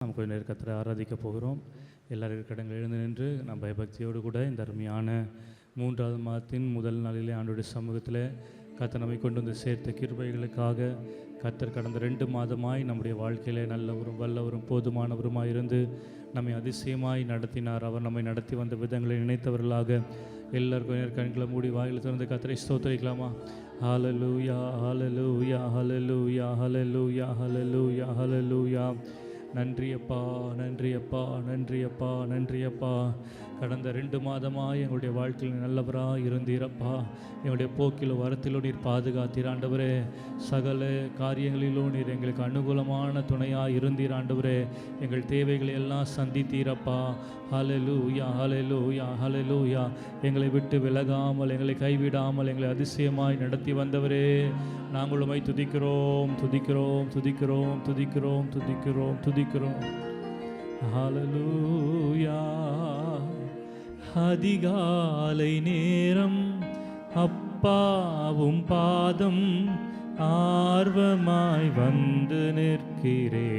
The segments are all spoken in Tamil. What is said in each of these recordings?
நாம் கொஞ்ச நேரம் கர்த்தரை ஆராதிக்க போகிறோம். எல்லாரும் கடங்கள் எழுந்து நின்று நாம் பயபக்தியோடு கூட இந்த அருமையான 3வது மாதத்தின் முதல் நாளிலே ஆண்டோடைய சமூகத்தில் கர்த்தர் நம்மை கொண்டு வந்து சேர்த்த கிருபைகளுக்காக கர்த்தர் கடந்த 2 மாதமாய் நம்முடைய வாழ்க்கையிலே நல்லவரும் வல்லவரும் போதுமானவருமாய் இருந்து நம்மை அதிசயமாய் நடத்தினார். அவர் நம்மை நடத்தி வந்த விதங்களை நினைத்தவர்களாக எல்லாருக்கும் கண்களை மூடி வாயில் திறந்து கர்த்தரை ஸ்தோத்திரிக்கலாமா? ஹல்லேலூயா ஹல்லேலூயா ஹல்லேலூயா ஹல்லேலூயா ஹல்லேலூயா ஹல்லேலூயா. நன்றி அப்பா, நன்றி அப்பா, நன்றி அப்பா, நன்றி அப்பா. கடந்த 2 மாதமாக எங்களுடைய வாழ்க்கையில் நல்லவராக இருந்தீரப்பா. எங்களுடைய போக்கிலோ வரத்திலோ நீர் பாதுகாத்தீர் ஆண்டவரே. சகல காரியங்களிலோ நீர் எங்களுக்கு அனுகூலமான துணையாக இருந்தீர் ஆண்டவரே. எங்கள் தேவைகளை எல்லாம் சந்தித்தீரப்பா. ஹல்லேலூயா ஹல்லேலூயா ஹல்லேலூயா. எங்களை விட்டு விலகாமல் எங்களை கைவிடாமல் எங்களை அதிசயமாய் நடத்தி வந்தவரே, நாங்கள் உம்மை துதிக்கிறோம் துதிக்கிறோம் துதிக்கிறோம் துதிக்கிறோம் துதிக்கிறோம் துதிக்கிறோம். ஹல்லேலூயா. அதிகாலை நேரம் அப்பாவும் பாதம் ஆர்வமாய் வந்து நிற்கிறே.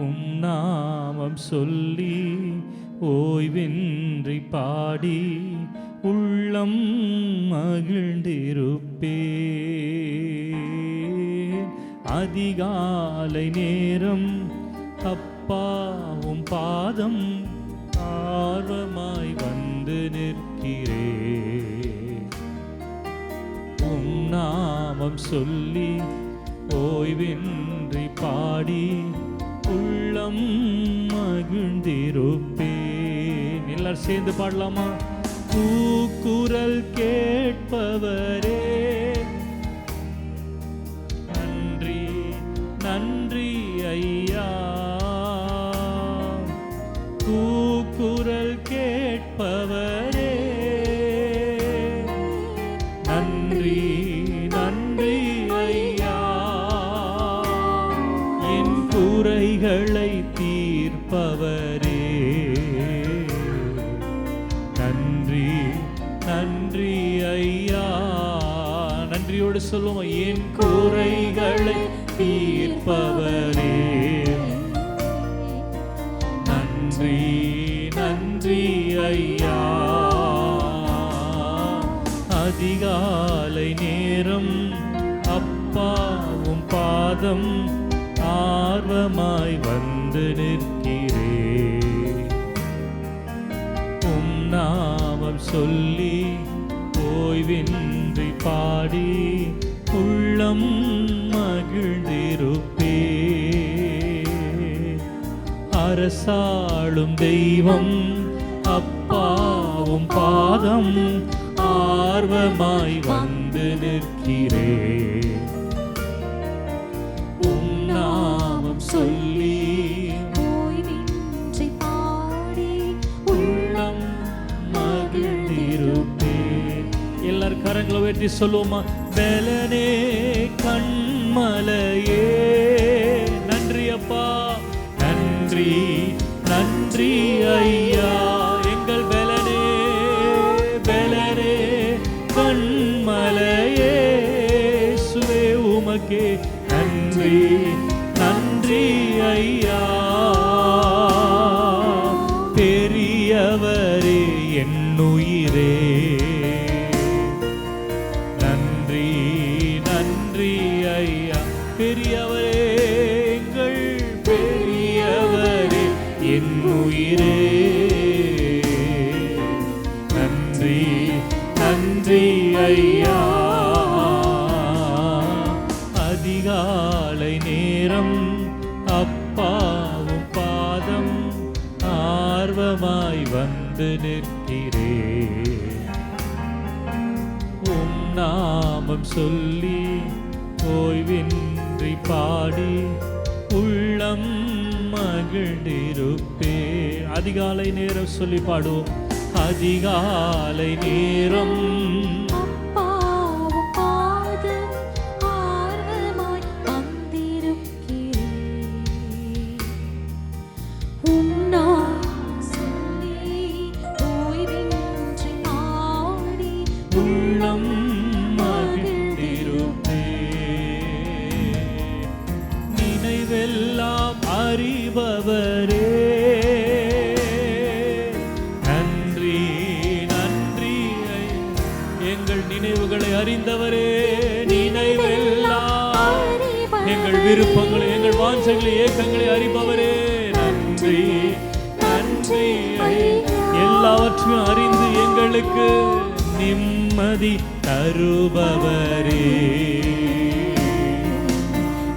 உம் நாமம் சொல்லி ஓய்வின்றி பாடி உள்ளம் மகிழ்ந்திருப்பே. அதிகாலை நேரம் அப்பாவும் பாதம் ஆர்வமாய் வந்து நிற்கிறே. உம் நாமம் சொல்லி ஓய்வின்றி பாடி உள்ளம் மகிழ்ந்திருப்பேன். எல்லாரும் சேர்ந்து பாடலாமா? கூக்குரல் கேட்பவரே நன்றி நன்றி ஐயா. கூக்குரல் கேட்பவரே நன்றி நன்றி ஐயா. என் குறைகளை தீர்ப்பவரே நன்றி நன்றி ஐயா. நன்றியோடு சொல்லுவோம். என் குறைகளை தீர்ப்பவரே நன்றி நன்றி ஐயா. அதிகாலை நேரம் அப்பாவும் பாதம் ஆர்வமாய் வந்து நிற்கிறே. உம் நாமம் சொல்லி ஓய்வின்றி பாடி உள்ளம் மகிழ்ந்திருப்பே. அரசாளும் தெய்வம் அப்பாவும் பாதம் ஆர்வமாய் வந்து நிற்கிறே. உம் நாமம் சொல்லி ஓய்வின்றி பாடி உள்ளம் மகிழ்ந்திருப்பே. எல்லாரும் கரங்களை உயர்த்தி சொல்லுவோமா? பலனே கண்மலையே நன்றி அப்பா நன்றி நன்றி ஐயா. எங்கள் பலனே பலனே கண்மலையே சுவே உமக்கே நன்றி நன்றி ஐயா. பெரியவரே என் உயிரே நன்றி நன்றி ஐயா. பெரியவரே எங்கள் பெரியவரே என் உயிரே நன்றி நன்றி ஐயா. அதிகாலை நேரம் அப்பாவும் பாதம் ஆர்வமாய் வந்து நிற்கிறே. உம் நாமம் சொல்லி ஓய்வின்றி பாடி உள்ளம் மகிழ்ந்திருப்பே. அதிகாலை நேரம் சொல்லி பாடுவோம். அதிகாலை நேரம் அப்பாவும் பாதம் ஆர்வமாய் வந்திருக்கிறேன். உம் நாமம் சொல்லி ஓய்வின்றி பாடி உள்ளம் மகிழ்ந்திருப்பே. நினைவெல்லாம் அறிபவரே. நன்றி நன்றி எங்கள் நினைவுகளை அறிந்தவரே. நினைவெல்லாம் எங்கள் விருப்பங்களை, எங்கள் வாஞ்சைகளை, ஏக்கங்களை அறிபவரே. நன்றி நன்றி எல்லாவற்றையும் அறிந்து எங்களுக்கு நிம்மதி தருபவரே.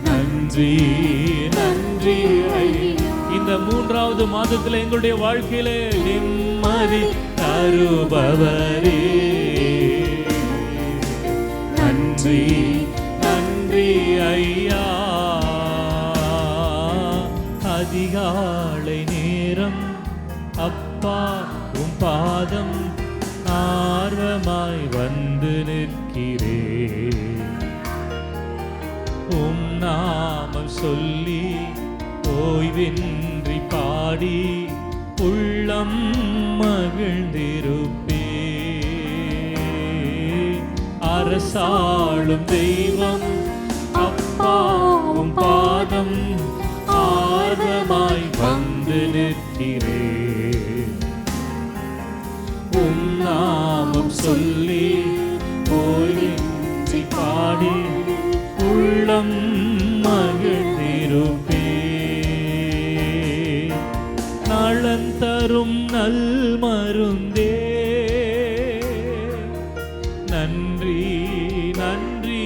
நன்றி நன்றி. இந்த 3வது மாதத்தில் எங்களுடைய வாழ்க்கையிலே நிம்மதி தருபவரே. நன்றி நன்றி ஐயா. அதிகாலை நேரம் அப்பா உம் பாதம் ஆர்வமாய் வந்து நிற்கிறேன். உம் நாமம் சொல்லி ஓய்வின்றி பாடி உள்ளம் மகிழ்ந்திருப்பே. அரசாளும் தெய்வம் அப்பா உம் பாதம் ஆர்வமாய் வந்து நிற்கிறேன். உம் நாமம் சொல்லி ஓய்வின்றி பாடி உள்ளம் மகிழ்ந்திருப்பே. நலன் தரும் நல் மருந்தே. நன்றி நன்றி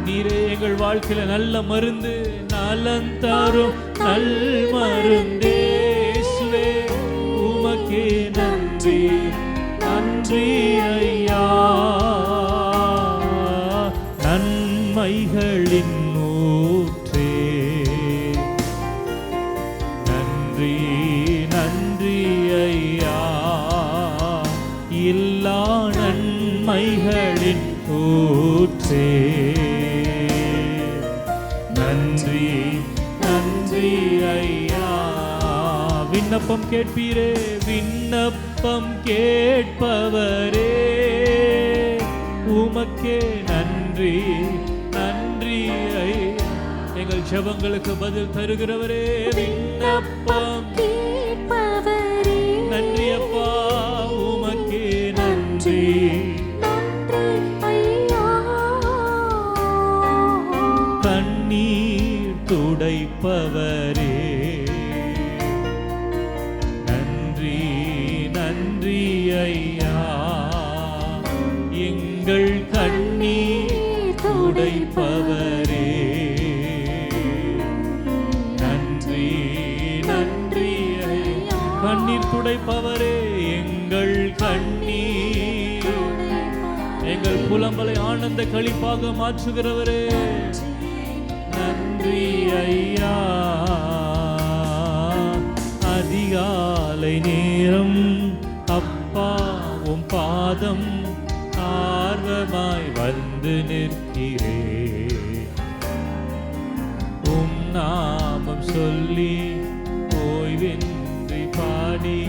நீரே எங்கள் வாழ்க்கையில நல்ல மருந்து. நலன் தரும் நல் மருந்தே. உமக்கே நன்றி நன்றி ஐயா. நன்மைகளின் ஊற்றே. நன்றி நன்றி ஐயா. எல்லா நன்மைகளின் ஊற்றே. நன்றி நன்றி ஐயா. விண்ணப்பம் கேட்பீரே. விண்ணப்பம் கேட்பவரே. உமக்கே நன்றி நன்றி ஐயா. எங்கள் ஜெபங்களுக்கு பதில் தருகிறவரே. விண்ணப்பம் கேட்பவரே. நன்றி அப்பா. உமக்கே நன்றி நன்றி ஐயா. கண்ணீர் துடைப்பவரே. நன்றி நன்றி ஐயா. எங்கள் கண்ணீர் துடைப்பவரே. நன்றி நன்றி ஐயா. கண்ணீர் துடைப்பவரே. எங்கள் கண்ணீர், எங்கள் புலம்பலை ஆனந்த களிப்பாக மாற்றுகிறவரே. நன்றி ஐயா. அதிகாலை நேரம் அப்பா உம் பாதம் ஆர்வமாய் வந்து நிற்கிறேன். உம் நாமம் சொல்லி ஓய்வின்றி பாடி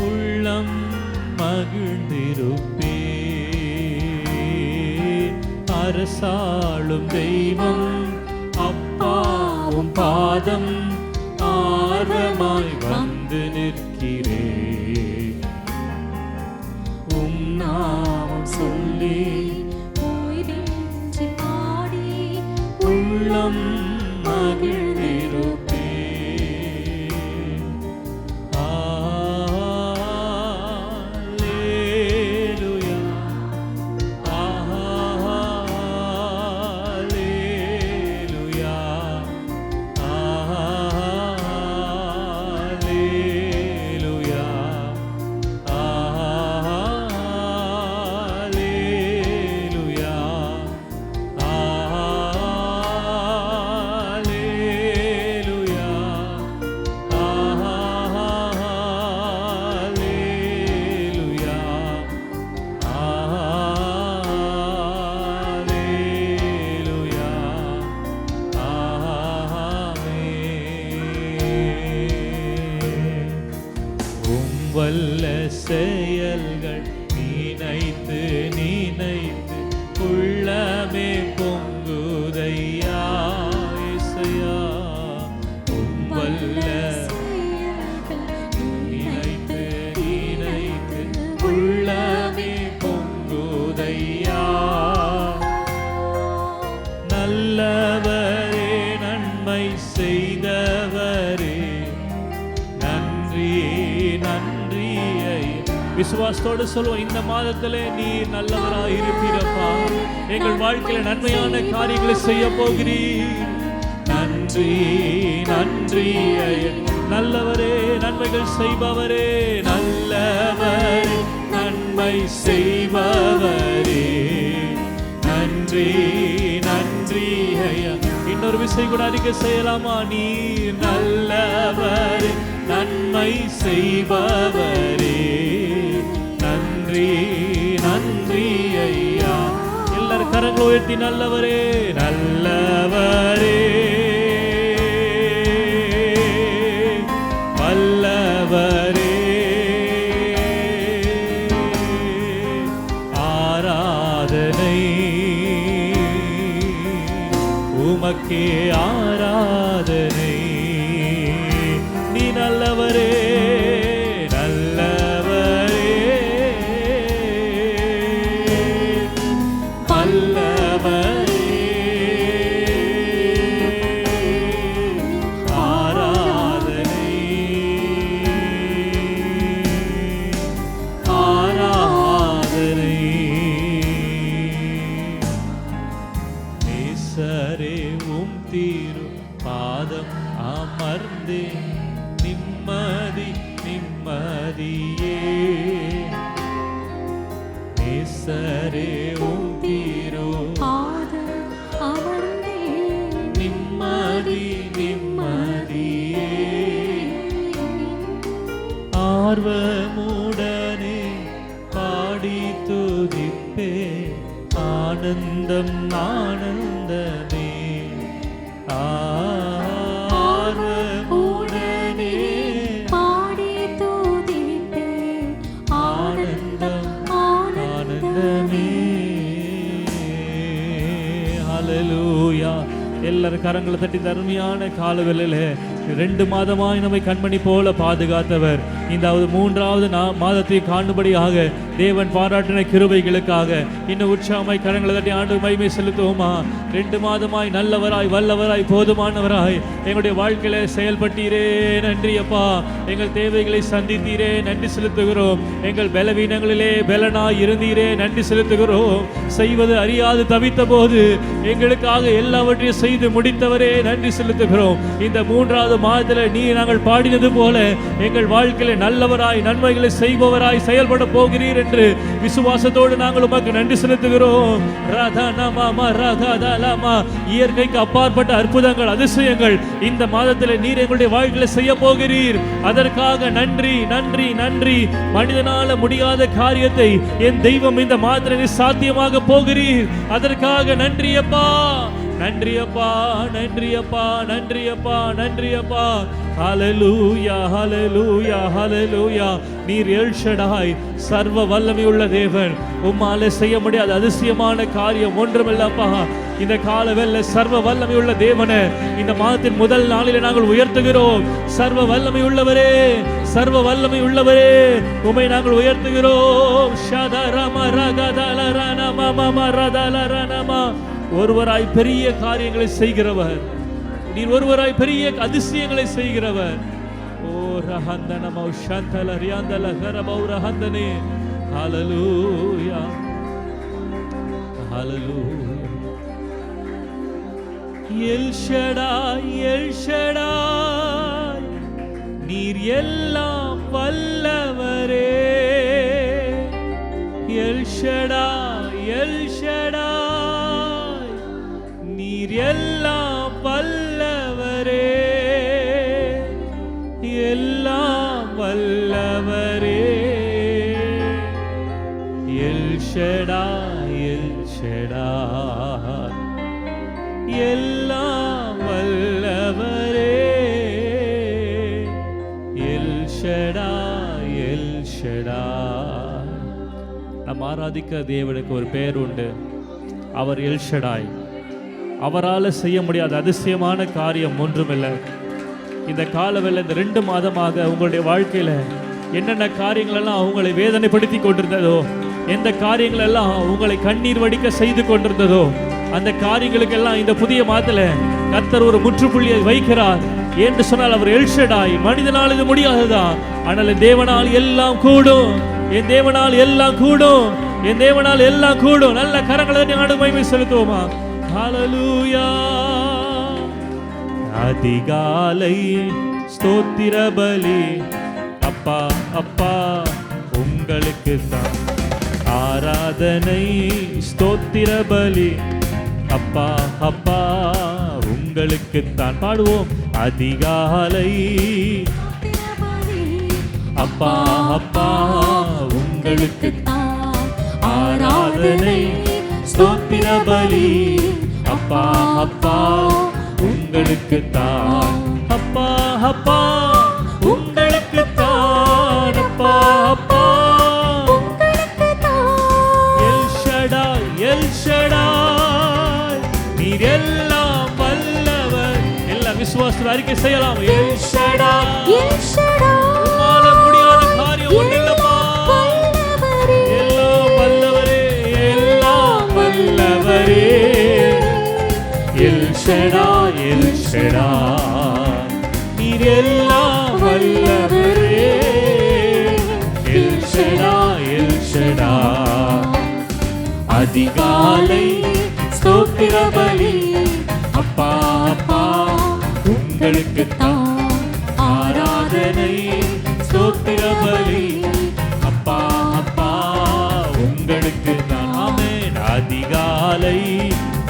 உள்ளம் மகிழ்ந்திருப்பே. அரசாளும் தெய்வம் அப்பா உம் பாதம் ஆர்வமாய் வந்து நிற்கிறேன். உம் நாமம் சொல்லி ஓய்வின்றி பாடி உள்ளம் மகிழ்ந்திருப்பே. அல்லேலூயா அல்லேலூயா அல்லேலூயா அல்லேலூயா அல்லேலூயா அல்லேலூயா அல்லேலூயா. ஆமென். உம் வல்ல செயல்கள் நினைத்து நினைத்து உள்ளமே பொங்குதையா இசையா. உம் வல்ல நினைத்து நினைத்து உள்ளமே பொங்குதையா. நல்லவரே நன்மை செய்தவரே நன்றி நன்றி. விசுவாசத்தோடு சொல்லுவோம், இந்த மாதத்திலே நீ நல்லவராய் இருப்பீரப்பா. எங்கள் வாழ்க்கையில நன்மையான காரியங்களை செய்ய போகிறீர். நன்றி நன்றி. நல்லவரே நன்மைகள் செய்பவரே நல்லவரே நன்மை செய்பவரே நன்றி நன்றி ஐயா. இன்னொரு விஷயம் கூட அறிக்கை செய்யலாமா? நீர் நல்லவரே நன்மை செய்பவரே நன்றி நன்றி ஐயா. எல்லாரும் கரங்களை உயர்த்தி நல்லவரே நல்லவரே வல்லவரே ஆராதனை உமக்கே ஆராதனை. நீ நல்லவரே நல்லவரே வல்லவரே ஆராதனை ஆராதனை. நேசரே உம் தீரு பாதம் அமர்ந்தே நிம்மதி நிம்மதியே. நேசரே உம் தீரு அமர்ந்தே நிம்மதி நிம்மதியே. ஆர்வமுடனே பாடி துதிப்பே ஆனந்தம் ஆனந்தமே. ஆர்வமுடனே பாடி துதிப்பே ஆனந்தம் ஆனந்தமே. ஹல்லேலூயா. எல்லாரும் கரங்களை தட்டி தருமையான காலவெளியில 2 மாதமாய் நம்மை கண்மணி போல பாதுகாத்தவர் இந்த 3வது மாதத்தை காணும்படியாக தேவன் பாராட்டின கிருபைகளுக்காக இன்னும் உற்சாகமாய் கரங்களை தட்டி ஆண்டு மகிமை செலுத்துவோமா? 2 மாதமாய் நல்லவராய் வல்லவராய் போதுமானவராய் எங்களுடைய வாழ்க்கையில செயல்பட்டீரே நன்றி அப்பா. எங்கள் தேவைகளை சந்தித்தீரே நன்றி செலுத்துகிறோம். எங்கள் பலவீனங்களிலே பலனாய் இருந்தீரே நன்றி செலுத்துகிறோம். செய்வது அறியாது தவித்த போது எங்களுக்காக எல்லாவற்றையும் செய்து முடித்தவரே நன்றி செலுத்துகிறோம். இந்த 3வது மாதத்தில் நீ நாங்கள் பாடினது போல எங்கள் வாழ்க்கையில நல்லவராய் நன்மைகளை செய்பவராய் செயல்பட போகிறீர் என்று விசுவாசத்தோடு நாங்கள் உமக்கு நன்றி செலுத்துகிறோம். இயற்கைக்கு அப்பாற்பட்ட அற்புதங்கள் அதிசயங்கள் இந்த மாதத்தில் நீர் எங்களுடைய வாழ்க்கையில செய்ய போகிறீர். அதற்காக நன்றி நன்றி நன்றி. மனிதனால முடியாத காரியத்தை என் தெய்வம் இந்த மாதத்தில் சாத்தியமாக போகிறீர். அதற்காக நன்றி அப்பா நன்றி அப்பா நன்றி அப்பா நன்றி அப்பா நன்றி அப்பா. ஹல்லேலூயா ஹல்லேலூயா ஹல்லேலூயா. நீர் எல் ஷடாய் சர்வ வல்லமையுள்ள தேவன். உம்மாலே செய்ய முடியாத அதிசயமான காரியம் ஒன்றுமில்லப்பா. இந்த காலவெல்ல சர்வ வல்லமையுள்ள தேவனே இந்த மாதத்தின் முதல் நாளிலே நாங்கள் உயர்த்துகிறோம். சர்வ வல்லமை உள்ளவரே சர்வ வல்லமை உள்ளவரே உம்மை நாங்கள் உயர்த்துகிறோம். ஒருவராய் பெரிய காரியங்களை செய்கிறவர் நீர். ஒருவராய் பெரிய அதிசயங்களை செய்கிறவர். ஓ ரஹந்தனமோ ஷந்தல ரியாந்தல கரபௌ ரஹந்தனே. ஹல்லேலூயா ஹல்லேலூயா. எல் ஷடாய் எல் ஷடாய் நீர் எல்லாம் வல்லவரே. எல் ஷடாய் எல் ஷடாய் நீர் எல்லாம் வல்லவரே. எல்லாம் வல்லவரே. எல் ஷடாய் எல் ஷடாய் எல்லாம் வல்லவரே. L Shaddai L Shaddai. நாம் ஆராதிக்க தேவனுக்கு ஒரு பெயர் உண்டு. அவர் எல் ஷடாய். அவரால் செய்ய முடியாத அதிசயமான காரியம் ஒன்றுமில்லை. இந்த காலவேளை இந்த 2 மாதமாக உங்களுடைய வாழ்க்கையில என்னென்ன காரியங்கள் எல்லாம் உங்களை வேதனைப்படுத்தி கொண்டிருந்ததோ, எந்த காரியங்கள் எல்லாம் உங்களை கண்ணீர் வடிக்க செய்து கொண்டிருந்ததோ, அந்த காரியங்களுக்கெல்லாம் இந்த புதிய மாதத்துல கர்த்தர் ஒரு முற்றுப்புள்ளியை வைக்கிறார். என்று சொன்னால் அவர் எல்ஷடாய். மனிதனால் இது முடியாதுதான், ஆனால் என் தேவனால் எல்லாம் கூடும், என் தேவனால் எல்லாம் கூடும், என் தேவனால் எல்லாம் கூடும். நல்ல கரங்களை நாடு மகிமை செலுத்துவோமா? ஹல்லேலூயா. அதிகாலை ஸ்தோத்திர பலி அப்பா அப்பா உங்களுக்கு தான் ஆராதனை. ஸ்தோத்திர பலி அப்பா அப்பா உங்களுக்கு தான். பாடுவோம். அதிகாலை அப்பா அப்பா உங்களுக்கு தான் ஆராதனை. ஸ்தோத்திர பலி அப்பா அப்பா உங்களுக்கு தான். அப்பா அப்பா உங்களுக்கு தான். அப்பா அப்பா எல்ஷடாய் எல்ஷடாய் நீர் எல்லாம் வல்லவர். எல்லாம் விசுவாசத்தில் அறிக்கை செய்யலாம். எல்ஷடாய் உம்மால முடியாத காரியம் ஒன்றில்லப்பா. எல்லாம் வல்லவரே எல்லாம் வல்லவரே. எல்ஷடாய் எல்ஷடாய் நீர் எல்லாம் வல்லவரே. El Shaddai El Shaddai. அதிகாலை ஸ்தோத்திர பலி அப்பா அப்பா உங்களுக்கு தான் ஆராதனை. ஸ்தோத்திர பலி அப்பா அப்பா உங்களுக்கு தான். ஆமென். அதிகாலை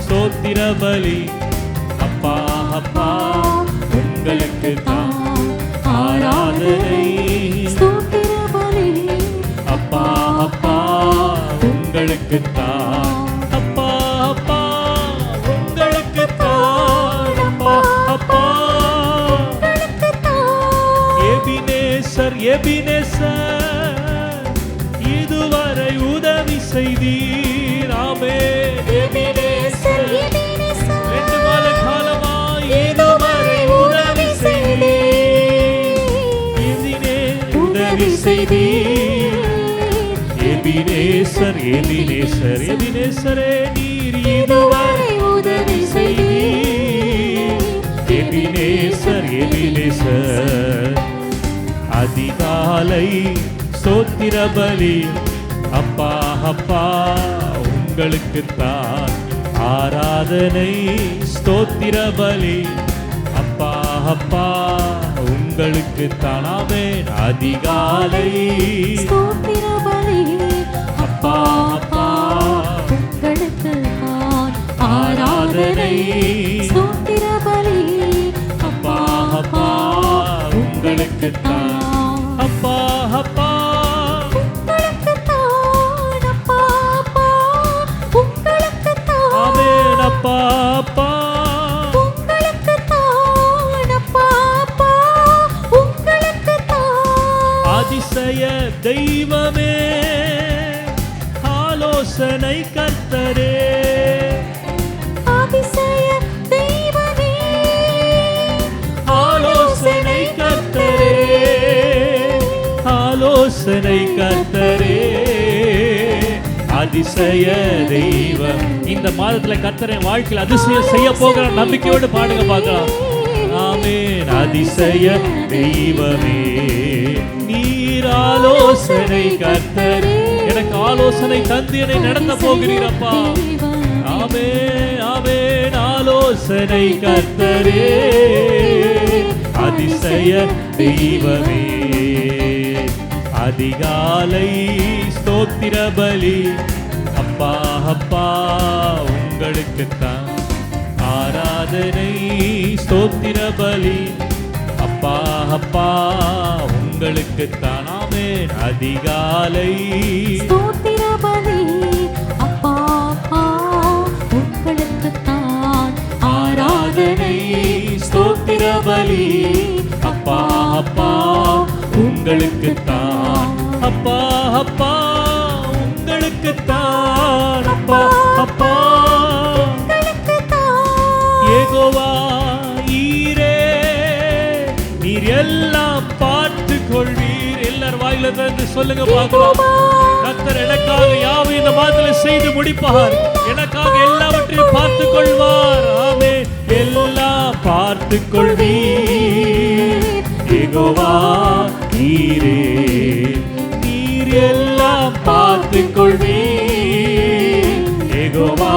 ஸ்தோத்திர பலி அப்பா அப்பா உங்களுக்கு தான் ஆராதனை. அப்பா அப்பா உங்களுக்கு தான். அப்பா அப்பா உங்களுக்கு தான். அப்பா அப்பா எபினேசர் எபினேசர் இதுவரை உதவி செய்தீர். ஆமென். எபினேசர் 2 மாத காலமாய் இதுவரை உதவி செய்தீர். இதிலே உதவி செய்தீர். எபினேசர் எபினேசர் எபினேசரே நீர் இதுவரை உதவி செய்தீர். Ebenezer Ebenezer. அதிகாலை ஸ்தோத்திர பலி அப்பா அப்பா உங்களுக்கு தான் ஆராதனை. ஸ்தோத்திர பலி அப்பா அப்பா உங்களுக்கு தான். ஆமென். அதிகாலை ஸ்தோத்திர பலி அப்பா அப்பா உங்களுக்கு தான் ஆராதனை. ஸ்தோத்திர பலி அப்பா அப்பா உங்களுக்கு தான். அப்பா அப்பா உங்களுக்கு தான். அப்பா அப்பா உங்களுக்கு தான். ஆமென். அப்பா அப்பா உங்களுக்கு தான். அப்பா அப்பா உங்களுக்கு தான். அதிசய தெய்வமே ஆலோசனை கர்த்தரே. அதிசய தெய்வமே ஆலோசனை கர்த்தரே. ஆலோசனை கர்த்தரே. அதிசய தெய்வம். இந்த மாதத்துல கர்த்தரை வாழ்க்கையில் அதிசயம் செய்ய போகிற நம்பிக்கையோடு பாடுங்க பார்க்கலாம். ஆமென். அதிசய தெய்வமே நீர் ஆலோசனை கர்த்தரே. எனக்கு ஆலோசனை தந்து என்னை நடத்த போகிறீரப்பா. ஆமென் ஆமென். ஆலோசனை கர்த்தரே. அதிசய தெய்வமே. அதிகாலை ஸ்தோத்திர பலி அப்பா அப்பா உங்களுக்கு தான் ஆராதனை. ஸ்தோத்திர பலி அப்பா அப்பா உங்களுக்கு தான். ஆமென். அதிகாலை ஸ்தோத்திர பலி அப்பா அப்பா உங்களுக்கு தான் ஆராதனை. ஸ்தோத்திர பலி அப்பா அப்பா உங்களுக்கு தான். அப்பா அப்பா உங்களுக்கு தான். அப்பா அப்பா உங்களுக்கு தான். யெகோவா ஈரே நீர் எல்லாம் பார்த்து கொள்வீர். எல்லாரும் வாயில இருந்து சொல்லுங்க பார்க்கலாம். கர்த்தர் எனக்காக யாவை இந்த மாதத்தில் செய்து முடிப்பார். எனக்காக எல்லாவற்றையும் பார்த்து கொள்வார். ஆமென். எல்லாம் பார்த்து கொள்வீர் யெகோவா நீரே. நீர் எல்லாம் பார்த்து கொள்வீர் யெகோவா.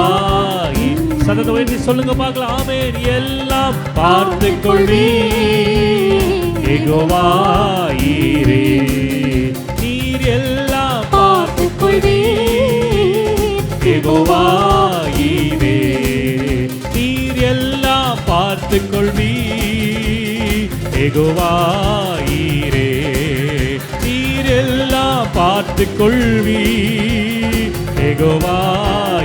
சத்தத்தை உயர்த்தி சொல்லுங்க பார்க்கலாம். ஆமென். எல்லாம் பார்த்து கொள்வீர் யெகோவா நீரே. நீர் எல்லாம் பார்த்து கொள்வீர் யெகோவா நீரே. நீர் எல்லாம் பார்த்து கொள்வீர் யெகோவா நீரே. நீர் எல்லாம் பார்த்து கொள்வீர் யெகோவா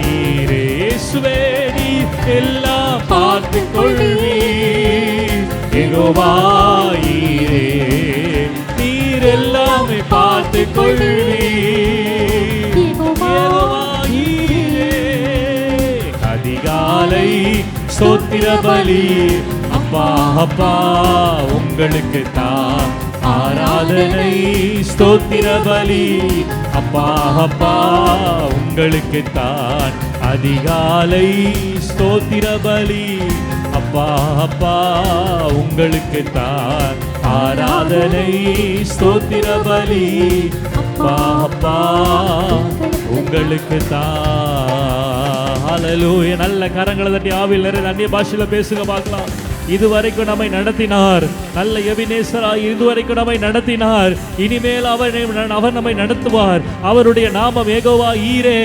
நீரே. இயேசுவே நீர் எல்லாம் பார்த்து கொள்வீர் யெகோவா நீரே. நீர் எல்லாமே பார்த்து கொள்வீர் யெகோவா நீரே. அதிகாலை ஸ்தோத்திர பலி அப்பா அப்பா உங்களுக்கு தான் ஆராதனை. ஸ்தோத்திர பலி அப்பா அப்பா உங்களுக்கு தான் அதிகாலை. ஸ்தோத்திர பலி அப்பா அப்பா உங்களுக்கு தான் ஆராதனை. ஸ்தோத்திர பலி அப்பா அப்பா உங்களுக்கு தான். ஹல்லேலூயா. நல்ல கரங்களை தட்டி ஆவியில் நிறைய அந்நிய பாஷையில பேசுங்க பார்க்கலாம். இதுவரைக்கும் நம்மை நடத்தினார். நல்ல எபினேசராய் இதுவரைக்கும் நம்மை நடத்தினார். இனிமேல் அவர் நம்மை நடத்துவார். அவருடைய நாமம் யெகோவா ஈரே.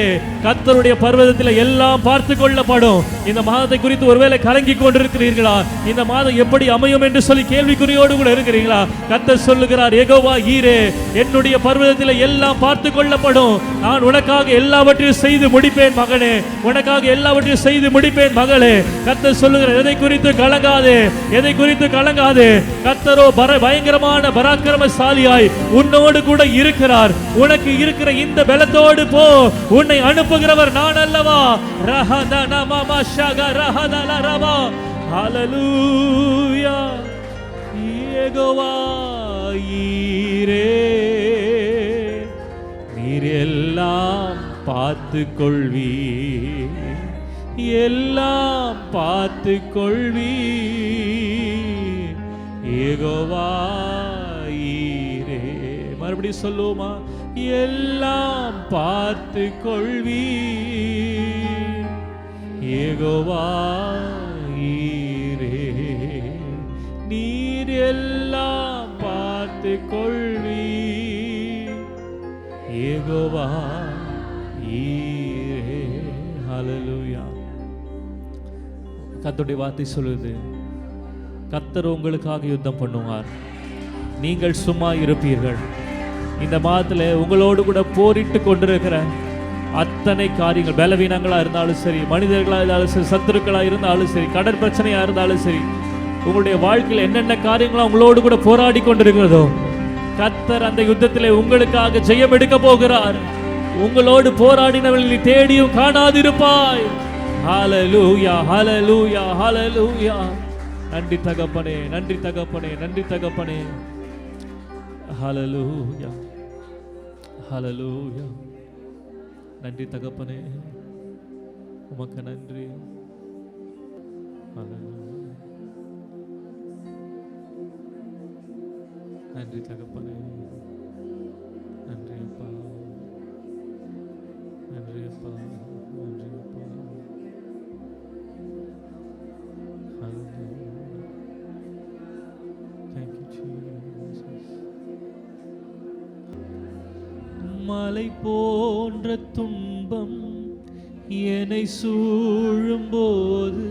கர்த்தருடைய பர்வதத்தில் எல்லாம் பார்த்து கொள்ளப்படும். இந்த மாதத்தை குறித்து ஒருவேளை கலங்கி கொண்டிருக்கிறீர்களா? இந்த மாதம் எப்படி அமையும் என்று சொல்லி கேள்விக்குறியோடு கூட இருக்கிறீங்களா? கர்த்தர் சொல்லுகிறார் யெகோவா ஈரே. என்னுடைய பர்வதத்தில் எல்லாம் பார்த்து கொள்ளப்படும். நான் உனக்காக எல்லாவற்றையும் செய்து முடிப்பேன் மகனே. உனக்காக எல்லாவற்றையும் செய்து முடிப்பேன் மகளே. கர்த்தர் சொல்லுகிறார் எதை குறித்து கலங்காதே, எதை குறித்து கலங்காதே. கர்த்தரோ பயங்கரமான பராக்கிரமசாலியாய் உன்னோடு கூட இருக்கிறார். உனக்கு இருக்கிற இந்த பலத்தோடு போ. உன்னை அனுப்புகிறவர் நான் அல்லவா. ஹல்லேலூயா. யெகோவா ஈரே. நீர் எல்லாம் பார்த்து கொள்வீர். எல்லாம் பார்த்து கொள்வீர் யெகோவா ஈரே. மறுபடியும் சொல்லுவோமா? எல்லாம் பார்த்து கொள்வீர் யெகோவா ஈரே. நீர் எல்லாம் பார்த்து கொள்வீர் யெகோவா ஈரே. ஹல்லேலூயா. கர்த்தருடைய வார்த்தை சொல்லுது, கர்த்தர் உங்களுக்காக யுத்தம் பண்ணுவார். நீங்கள் சும்மா இருப்பீர்கள். இந்த மாதத்துல உங்களோடு கூட போரிட்டு கொண்டிருக்கிற அத்தனை காரியங்கள், பலவீனங்களா இருந்தாலும் சரி, மனிதர்களா இருந்தாலும் சரி, சத்துருக்களா இருந்தாலும் சரி, கடற் பிரச்சனையா இருந்தாலும் சரி, உங்களுடைய வாழ்க்கையில் என்னென்ன காரியங்களா உங்களோடு கூட போராடி கொண்டிருக்கிறதோ, கர்த்தர் அந்த யுத்தத்திலே உங்களுக்காக ஜெயம் எடுக்க போகிறார். உங்களோடு போராடினவர்களை தேடியும் காணாதிருப்பாய். ஹல்லேலூயா, ஹல்லேலூயா, ஹல்லேலூயா. நன்றி தகப்பனே, நன்றி தகப்பனே, நன்றி தகப்பனே. ஹல்லேலூயா, ஹல்லேலூயா. நன்றி தகப்பனே, உமக்கு நன்றி. ஹல்லேலூயா. நன்றி தகப்பனே, நன்றி அப்பா, நன்றி அப்பா, நன்றி அப்பா. Thank you, Jesus. மலை போன்ற துன்பம் என்னை சூழும்போது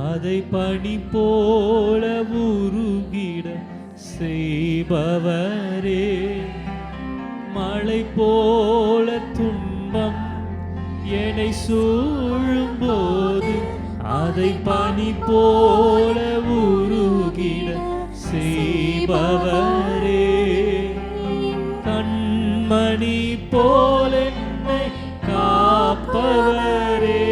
அதை பனி போல உருகிட செய்பவரே. மலை போல துன்பம் என்னை சூழும்போது அதை பனி போல உருகிட செய்பவரே. கண்மணி போல என்னை காப்பவரே.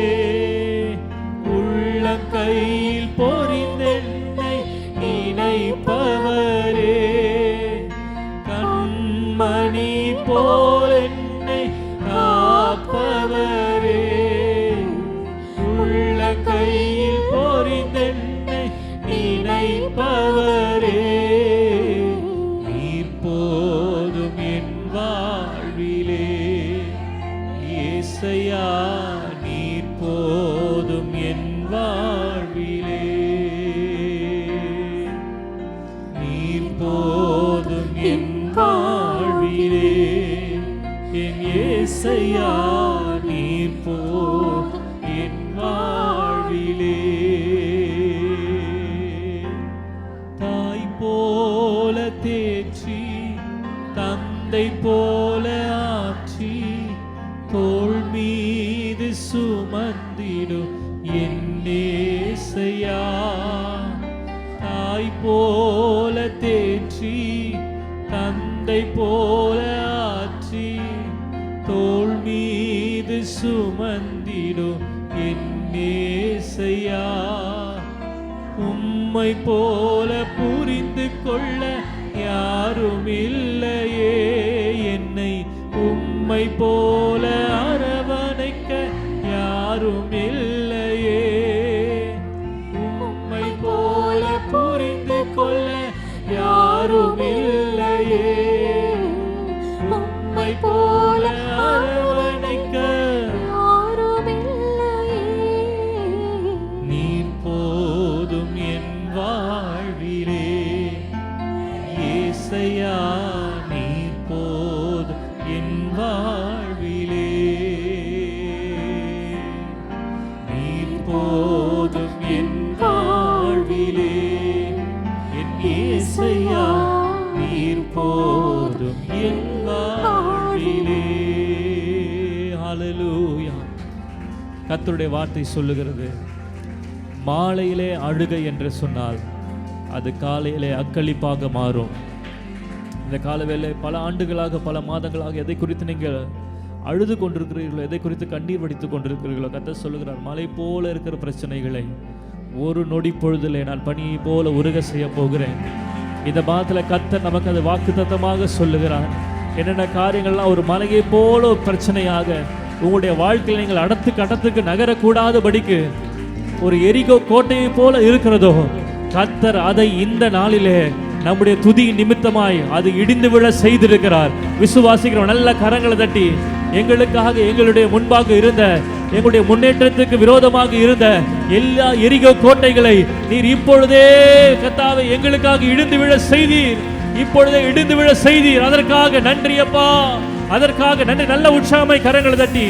உள்ளங்கையில் பொறிந்தென்னை நினைப்பவரே. மீட்பவரே, நீர் போதும் என் வாழ்விலே. இயேசையா நீர் போதும் என் வாழ்விலே. நீர் போதும் என் வாழ்விலே. என் இயேசையா நீர் போதும் என் வாழ்விலே. தாய் போல தேற்றி, தந்தை போல ஆற்றி, தோள் மீது சுமந்திடும் என் நேசையா. தாய் போல தேற்றி, தந்தை போல ஆற்றி, தோள் மீது சுமந்திடும் என் நேசையா. உம்மை போல புரிந்து கொள்ள யாரும் இல்லையே, என்னை உம்மை போல அரவணைக்க யாரும் இல்லையே. உம்மை போல புரிந்து கொள்ள யாரும் இல்லையே, உம்மை போல அரவணைக்க யாரும் இல்லையே. நீர் போதும் என் வாழ்விலே. இயேசையா நீர் போதும் என் வாழ்விலே. நீர் போதும் என் வாழ்விலே. என் இயேசையா நீர் போதும் என் வாழ்விலே. ஹல்லேலூயா. கர்த்தருடைய வார்த்தை சொல்லுகிறது, மாலையிலே அழுகை என்று சொன்னால் அது காலையிலே அக்களிப்பாக மாறும். இந்த காலவேளை பல ஆண்டுகளாக பல மாதங்களாக எதை குறித்து நீங்கள் அழுது கொண்டிருக்கிறீர்களோ, எதை குறித்து கண்ணீர் வடித்து கொண்டிருக்கிறீர்களோ, கர்த்தர் சொல்லுகிறார், மலை போல இருக்கிற பிரச்சனைகளை ஒரு நொடி பொழுதிலே நான் பனியை போல உருக செய்ய போகிறேன். இந்த மாதத்தில் கர்த்தர் நமக்கு அது வாக்குத்தத்தமாக சொல்லுகிறார். என்னென்ன காரியங்கள்லாம் ஒரு மலையை போல ஒரு பிரச்சனையாக உங்களுடைய வாழ்க்கையில் நீங்கள் கடத்துக்கு நகரக்கூடாதபடிக்கு ஒரு எரிகோ கோட்டையை போல இருக்கிறதோ, கர்த்தர் அதை இந்த நாளிலே நம்முடைய துதி நிமித்தமாய் அது இடிந்து விழ செய்திருக்கிறார். விசுவாசிக்கிறோம். நல்ல கரங்களை தட்டி, எங்களுக்காக எங்களுடைய முன்பாக இருந்த, எங்களுடைய முன்னேற்றத்துக்கு விரோதமாக இருந்த எல்லா எரிகோ கோட்டைகளை நீர் இப்பொழுதே கர்த்தாவே எங்களுக்காக இடிந்து விழ செய்தீர். இப்பொழுதே இடிந்து விழ செய்தீர். அதற்காக நன்றி அப்பா, அதற்காக நன்றி. நல்ல உற்சாகமாய் கரங்களை தட்டி,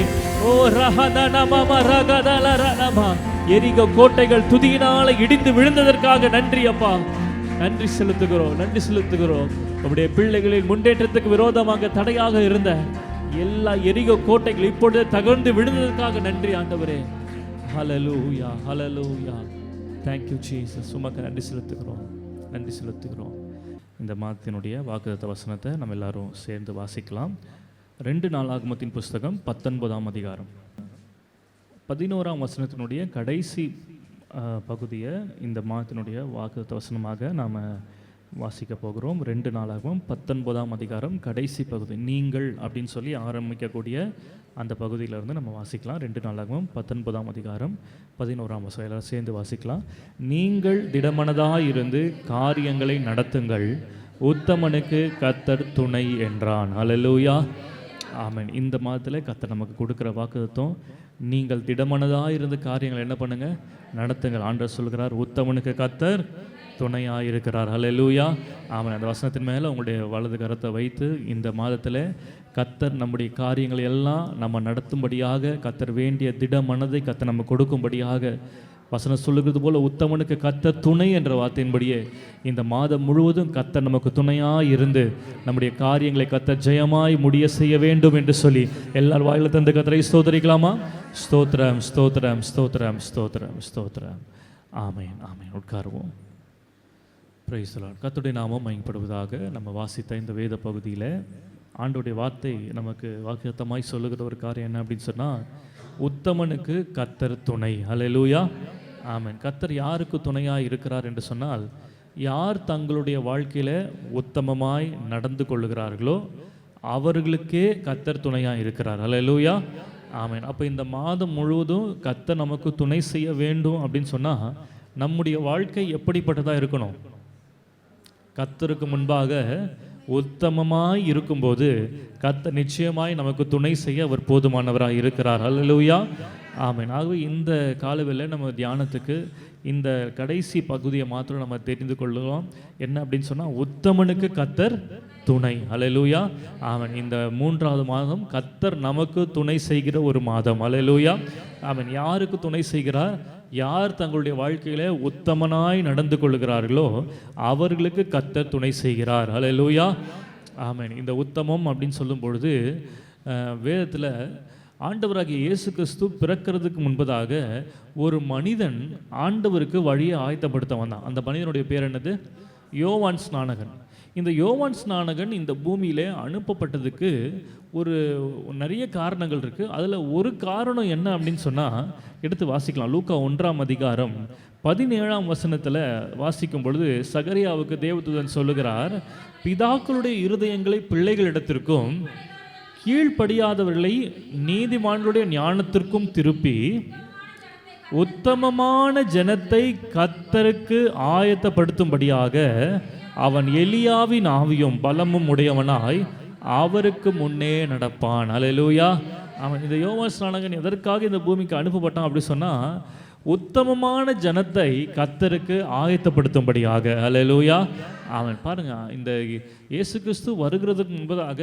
ஓ ரஹதனமம ரகதலரனம, எரிகோ கோட்டைகள் துதியினால இடிந்து விழுந்ததற்காக நன்றி அப்பா. நன்றி செலுத்துகிறோம், நன்றி செலுத்துகிறோம். நம்முடைய பிள்ளைகளின் முன்னேற்றத்துக்கு விரோதமாக தடையாக இருந்த எல்லா எரிகோ கோட்டைகள் இப்பொழுது தகர்ந்து விழுந்ததற்காக நன்றி ஆண்டவரே. ஹல்லேலூயா, ஹல்லேலூயா. Thank you Jesus. உமக்கு நன்றி செலுத்துகிறோம், நன்றி செலுத்துகிறோம். இந்த மாதத்தினுடைய வாக்குத்தத்த வசனத்தை நம்ம எல்லாரும் சேர்ந்து வாசிக்கலாம். 2 நாளாகமத்தின் புஸ்தகம் 19ஆம் அதிகாரம் 11ஆம் வசனத்தினுடைய கடைசி பகுதியை இந்த மாதத்தினுடைய வாக்குத்தத்த வசனமாக நாம் வாசிக்க போகிறோம். 2 நாளாகவும் 19ஆம் அதிகாரம் கடைசி பகுதி, நீங்கள் அப்படின்னு சொல்லி ஆரம்பிக்கக்கூடிய அந்த பகுதியிலிருந்து நம்ம வாசிக்கலாம். 2 நாளாகவும் 19ஆம் அதிகாரம் 11ஆம் வசனம் எல்லாரும் சேர்ந்து வாசிக்கலாம். நீங்கள் திடமனதாயிருந்து காரியங்களை நடத்துங்கள், உத்தமனுக்கு கர்த்தர் துணை என்றான். அல்லேலூயா, ஆமென். இந்த மாதத்தில் கர்த்தர் நமக்கு கொடுக்குற வாக்குத்தத்தம், நீங்கள் திடமனதாயிருந்து காரியங்களை என்ன பண்ணுங்க, நடத்துங்கள். ஆண்டவர் சொல்கிறார், உத்தமனுக்கு கர்த்தர் துணையாயிருக்கிறார். ஹல்லேலூயா, ஆமென். அந்த வசனத்தின் மேலே உங்களுடைய வலது கரத்தை வைத்து இந்த மாதத்தில் கர்த்தர் நம்முடைய காரியங்களை எல்லாம் நம்ம நடத்தும்படியாக, கர்த்தர் வேண்டிய திட மனதை கர்த்தர் நம்ம கொடுக்கும்படியாக வசனம் சொல்லுகிறது போல உத்தமனுக்கு கர்த்தர் துணை என்ற வார்த்தையின்படியே இந்த மாதம் முழுவதும் கர்த்தர் நமக்கு துணையாய் இருந்து நம்முடைய காரியங்களை கர்த்தர் ஜெயமாய் முடிய செய்ய வேண்டும் என்று சொல்லி எல்லார் வாயில தந்து கர்த்தரை ஸ்தோத்திரிக்கலாமா? ஸ்தோத்திரம், ஸ்தோத்திரம், ஸ்தோத்திரம், ஸ்தோத்திரம், ஸ்தோத்திரம். ஆமென், ஆமென். உட்காருவோம். Praise the Lord. கர்த்தருடைய நாமம் மகிமைப்படுவதாக. நம்ம வாசித்த இந்த வேத பகுதியில் ஆண்டவருடைய வார்த்தை நமக்கு வாக்குத்தத்தமாய் சொல்லுகிற ஒரு காரியம் என்ன அப்படின்னு சொன்னால், உத்தமனுக்கு கர்த்தர் துணை. ஹல்லேலூயா, ஆமென். கர்த்தர் யாருக்கு துணையாக இருக்கிறார் என்று சொன்னால், யார் தங்களுடைய வாழ்க்கையில் உத்தமமாய் நடந்து கொள்ளுகிறார்களோ அவர்களுக்கே கர்த்தர் துணையாக இருக்கிறார். ஹல்லேலூயா, ஆமென். அப்போ இந்த மாதம் முழுவதும் கர்த்தர் நமக்கு துணை செய்ய வேண்டும் அப்படின்னு சொன்னால் நம்முடைய வாழ்க்கை எப்படிப்பட்டதாக இருக்கணும்? கர்த்தருக்கு முன்பாக உத்தமமாய் இருக்கும்போது கர்த்தர் நிச்சயமாய் நமக்கு துணை செய்ய அவர் போதுமானவராக இருக்கிறார். அல்லேலூயா, ஆமென். ஆகவே இந்த காலவெளியில் நம்ம தியானத்துக்கு இந்த கடைசி பகுதியை மாத்திரம் நம்ம தெரிந்து கொள்ளுவோம். என்ன அப்படின்னு சொன்னால், உத்தமனுக்கு கர்த்தர் துணை. அல்லேலூயா, ஆமென். இந்த 3வது மாதம் கர்த்தர் நமக்கு துணை செய்கிற ஒரு மாதம். அல்லேலூயா, ஆமென். யாருக்கு துணை செய்கிறார்? யார் தங்களுடைய வாழ்க்கையில் உத்தமனாய் நடந்து கொள்கிறார்களோ அவர்களுக்கு கர்த்தர் துணை செய்கிறார். அல்லேலூயா, ஆமென். இந்த உத்தமம் அப்படின்னு சொல்லும் பொழுது வேதத்தில் ஆண்டவராகிய இயேசு கிறிஸ்து பிறக்கிறதுக்கு முன்பதாக ஒரு மனிதன் ஆண்டவருக்கு வழியை ஆயத்தப்படுத்த வந்தான். அந்த மனிதனுடைய பேர் என்னது? யோவான் ஸ்நானகன். இந்த யோவான் ஸ்நானகன் இந்த பூமியிலே அனுப்பப்பட்டதுக்கு ஒரு நிறைய காரணங்கள் இருக்குது. அதில் ஒரு காரணம் என்ன அப்படின்னு சொன்னால், எடுத்து வாசிக்கலாம். லூக்கா 1ஆம் அதிகாரம் 17ஆம் வசனத்தில் வாசிக்கும் பொழுது சகரியாவுக்கு தேவதூதன் சொல்லுகிறார், பிதாக்களுடைய இருதயங்களை பிள்ளைகளிடத்திற்கும் கீழ்ப்படியாதவர்களை நீதிமான்களுடைய ஞானத்திற்கும் திருப்பி உத்தமமான ஜனத்தை கர்த்தருக்கு ஆயத்தப்படுத்தும்படியாக அவன் எலியாவின் ஆவியும் பலமும் உடையவனாய் அவருக்கு முன்னே நடப்பான். அல்லேலூயா, அவன் இந்த யோவான் ஸ்நானகன் எதற்காக இந்த பூமிக்கு அனுப்பப்பட்டான் அப்படி சொன்னால், உத்தமமான ஜனத்தை கர்த்தருக்கு ஆயத்தப்படுத்தும்படியாக. அல்லேலூயா, அவன் பாருங்க, இந்த இயேசு கிறிஸ்து வருகிறதுக்கு முன்பதாக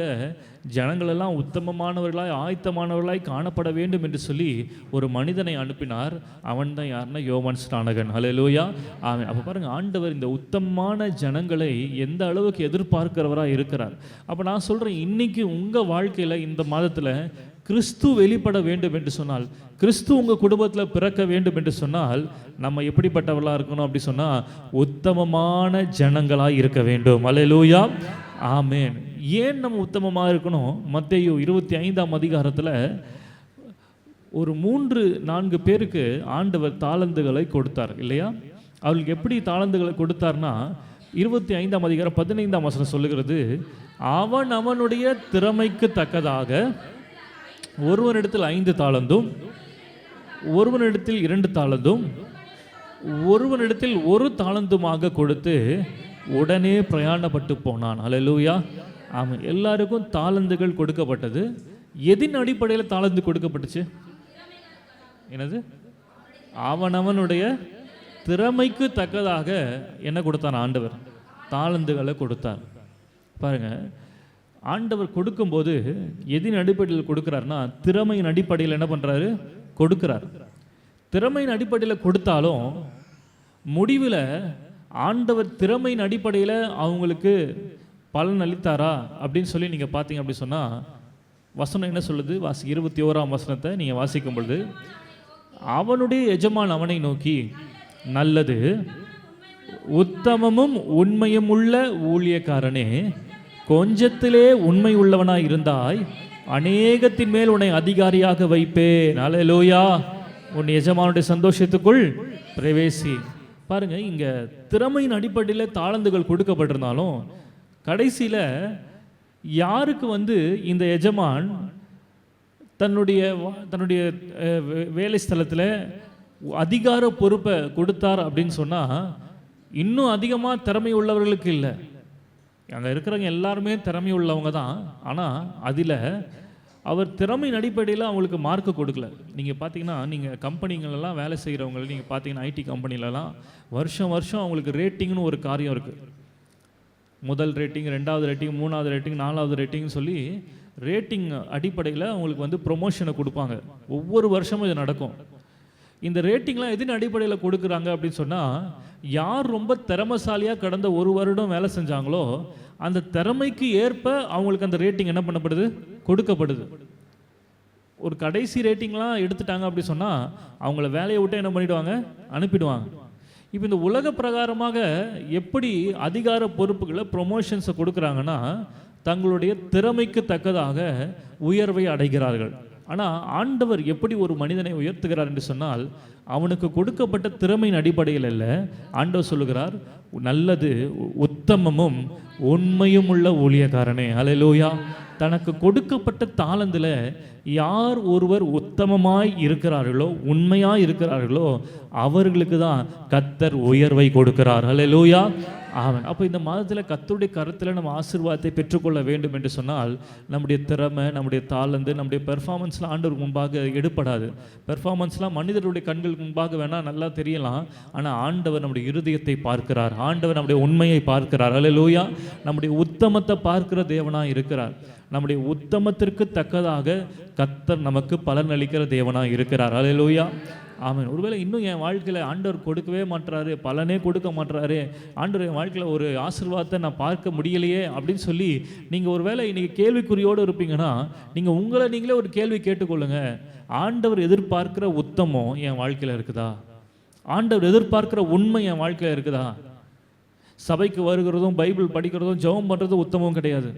ஜனங்களெல்லாம் உத்தமமானவர்களாய் ஆயத்தமானவர்களாய் காணப்பட வேண்டும் என்று சொல்லி ஒரு மனிதனை அனுப்பினார். அவன் தான் யாருன்னா யோவான் ஸ்நானகன். அல்லேலூயா, அவன். அப்போ பாருங்க, ஆண்டவர் இந்த உத்தமமான ஜனங்களை எந்த அளவுக்கு எதிர்பார்க்கிறவராக இருக்கிறார். அப்போ நான் சொல்கிறேன், இன்னைக்கு உங்கள் வாழ்க்கையில் இந்த மாதத்தில் கிறிஸ்து வெளிப்பட வேண்டும் என்று சொன்னால், கிறிஸ்து உங்கள் குடும்பத்தில் பிறக்க வேண்டும் என்று சொன்னால், நம்ம எப்படிப்பட்டவர்களாக இருக்கணும் அப்படி சொன்னால், உத்தமமான ஜனங்களாக இருக்க வேண்டும். அல்லேலூயா, ஆமென். ஏன் நம்ம உத்தமமாக இருக்கணும்? மத்தேயு 25ஆம் அதிகாரத்தில் ஒரு 3-4 பேருக்கு ஆண்டவர் தாளந்துகளை கொடுத்தார் இல்லையா? அவர்களுக்கு எப்படி தாளந்துகளை கொடுத்தார்னா, 25ஆம் அதிகாரம் 15ஆம் வசனம் சொல்லுகிறது, அவன் அவனுடைய திறமைக்கு தக்கதாக ஒருவனிடத்தில் 5 தாளந்தும், ஒருவனிடத்தில் 2 தாளந்தும், ஒருவனிடத்தில் 1 தாளந்துமாக கொடுத்து உடனே பிரயாணப்பட்டு போனான். அல்லேலூயா, ஆமாம். எல்லாருக்கும் தாளந்துகள் கொடுக்கப்பட்டது. எதின் அடிப்படையில் தாளந்து கொடுக்கப்பட்டுச்சு? என்னது? அவனவனுடைய திறமைக்கு தக்கதாக என்ன கொடுத்தான் ஆண்டவர்? தாளந்துகளை கொடுத்தார். பாருங்க, ஆண்டவர் கொடுக்கும்போது எதின் அடிப்படையில் கொடுக்குறாருன்னா, திறமையின் அடிப்படையில் என்ன பண்ணுறாரு? கொடுக்குறார். திறமையின் அடிப்படையில் கொடுத்தாலும் முடிவில் ஆண்டவர் திறமையின் அடிப்படையில் அவங்களுக்கு பலன் அளித்தாரா அப்படின்னு சொல்லி நீங்கள் பார்த்தீங்க அப்படி சொன்னால், வசனம் என்ன சொல்லுது? 21ஆம் வசனத்தை நீங்கள் வாசிக்கும் பொழுது, அவனுடைய எஜமான் அவனை நோக்கி, நல்லது உத்தமமும் உண்மையும் உள்ள ஊழியக்காரனே, கொஞ்சத்திலே உண்மை உள்ளவனாய் இருந்தாய், அநேகத்தின் மேல் உன்னை அதிகாரியாக வைப்பேன். அல்லேலூயா, உன் எஜமானுடைய சந்தோஷத்துக்குள் பிரவேசி. பாருங்க, இங்க திறமையின் அடிப்படையில் தாளந்துகள் கொடுக்கப்பட்டிருந்தாலும் கடைசியில் யாருக்கு இந்த எஜமான் தன்னுடைய வேலை ஸ்தலத்தில் அதிகார பொறுப்பை கொடுத்தார் அப்படின்னு சொன்னால், இன்னும் அதிகமாக திறமை உள்ளவர்களுக்கு இல்லை. அங்கே இருக்கிறவங்க எல்லாருமே திறமை உள்ளவங்க தான். ஆனால் அதில் அவர் திறமையின் அடிப்படையில் அவங்களுக்கு மார்க்கு கொடுக்கல. நீங்கள் பார்த்தீங்கன்னா, நீங்கள் கம்பெனிங்களெல்லாம் வேலை செய்கிறவங்க நீங்கள் பார்த்தீங்கன்னா, ஐடி கம்பெனிலலாம் வருஷம் அவங்களுக்கு ரேட்டிங்னு ஒரு காரியம் இருக்குது. முதல் ரேட்டிங், 2வது ரேட்டிங், 3வது ரேட்டிங், 4வது ரேட்டிங்னு சொல்லி ரேட்டிங் அடிப்படையில் அவங்களுக்கு ப்ரொமோஷனை கொடுப்பாங்க. ஒவ்வொரு வருஷமும் இது நடக்கும். இந்த ரேட்டிங்லாம் எதின் அடிப்படையில் கொடுக்குறாங்க அப்படின்னு சொன்னால், யார் ரொம்ப திறமைசாலியாக கடந்த 1 வருடம் வேலை செஞ்சாங்களோ அந்த திறமைக்கு ஏற்ப அவங்களுக்கு அந்த ரேட்டிங் என்ன பண்ணப்படுது? கொடுக்கப்படுது. ஒரு கடைசி ரேட்டிங்லாம் எடுத்துட்டாங்க அப்படி சொன்னால் அவங்கள வேலையை விட்டு என்ன பண்ணிவிடுவாங்க? அனுப்பிடுவாங்க. இப்போ இந்த உலக பிரகாரமாக எப்படி அதிகார பொறுப்புகளை ப்ரொமோஷன்ஸை கொடுக்குறாங்கன்னா, தங்களுடைய திறமைக்கு தக்கதாக உயர்வை அடைகிறார்கள். ஆனால் ஆண்டவர் எப்படி ஒரு மனிதனை உயர்த்துகிறார் என்று சொன்னால், அவனுக்கு கொடுக்கப்பட்ட திறமையின் அடிப்படையில் அல்ல. ஆண்டவர் சொல்லுகிறார், நல்லது உத்தமமும் உண்மையும் உள்ள ஊழியக்காரனே. ஹல்லேலூயா. தனக்கு கொடுக்கப்பட்ட தாளந்தில் யார் ஒருவர் உத்தமமாய் இருக்கிறார்களோ, உண்மையாய் இருக்கிறார்களோ, அவர்களுக்கு தான் கர்த்தர் உயர்வை கொடுக்கிறார். ஹல்லேலூயா. ஆமென். அப்போ இந்த மாதத்தில் கர்த்தருடைய கருத்தில் நம்ம ஆசீர்வாதத்தை பெற்றுக்கொள்ள வேண்டும் என்று சொன்னால், நம்முடைய திறமை, நம்முடைய தாளந்து, நம்முடைய பெர்ஃபார்மன்ஸ்லாம் ஆண்டவருக்கு முன்பாக எடுப்படாது. பெர்ஃபார்மன்ஸ்லாம் மனிதருடைய கண்களுக்கு முன்பாக வேணால் நல்லா தெரியலாம். ஆனால் ஆண்டவர் நம்முடைய இருதயத்தை பார்க்கிறார். ஆண்டவர் நம்முடைய உண்மையை பார்க்கிறார். ஹல்லேலூயா. நம்முடைய உத்தமத்தை பார்க்கிற தேவனாக இருக்கிறார். நம்முடைய உத்தமத்திற்கு தக்கதாக கர்த்தர் நமக்கு பலன் அளிக்கிற தேவனாக இருக்கிறார். ஹல்லேலூயா. ஆமென். ஒருவேளை இன்னும் என் வாழ்க்கையில் ஆண்டவர் கொடுக்கவே மாட்டுறாரு, பலனே கொடுக்க மாட்டுறாரு, ஆண்டவர் என் வாழ்க்கையில் ஒரு ஆசீர்வாதத்தை நான் பார்க்க முடியலையே அப்படின்னு சொல்லி நீங்கள் ஒருவேளை இன்றைக்கி கேள்விக்குறியோடு இருப்பீங்கன்னா, நீங்கள் உங்களை நீங்களே ஒரு கேள்வி கேட்டுக்கொள்ளுங்க. ஆண்டவர் எதிர்பார்க்கிற உத்தமம் என் வாழ்க்கையில் இருக்குதா? ஆண்டவர் எதிர்பார்க்கிற உண்மை என் வாழ்க்கையில் இருக்குதா? சபைக்கு வருகிறதும் பைபிள் படிக்கிறதும் ஜெபம் பண்ணுறதும் உத்தமம் கிடையாது.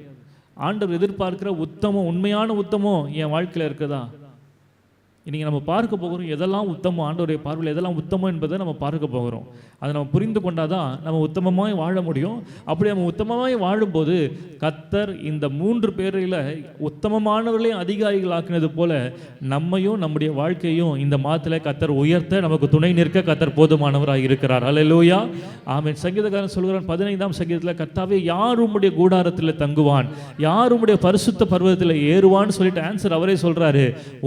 ஆண்டவர் எதிர்பார்க்கிற உத்தமம், உண்மையான உத்தமம் என் வாழ்க்கையில் இருக்குதா? இன்றைக்கி நம்ம பார்க்க போகிறோம் எதெல்லாம் உத்தமம், ஆண்டவருடைய பார்வையில் எதெல்லாம் உத்தமம் என்பதை நம்ம பார்க்க போகிறோம். அதை நம்ம புரிந்து கொண்டால் தான் நம்ம உத்தமமாய் வாழ முடியும். அப்படி நம்ம உத்தமமாய் வாழும்போது கர்த்தர் இந்த 3 பேரில் உத்தமமானவர்களையும் அதிகாரிகளாக்கினது போல நம்மையும் நம்முடைய வாழ்க்கையும் இந்த மாதத்தில் கர்த்தர் உயர்த்த நமக்கு துணை நிற்க கர்த்தர் போதுமானவராக இருக்கிறார். ஹல்லேலூயா. ஆமென். சங்கீதக்காரன் சொல்கிறான் 15ஆம் சங்கீதத்தில், கர்த்தாவே யார் உம்முடைய கூடாரத்தில் தங்குவான், யார் உம்முடைய பரிசுத்த பர்வதத்தில் ஏறுவான்னு சொல்லிட்டு ஆன்சர் அவரே சொல்கிறாரு.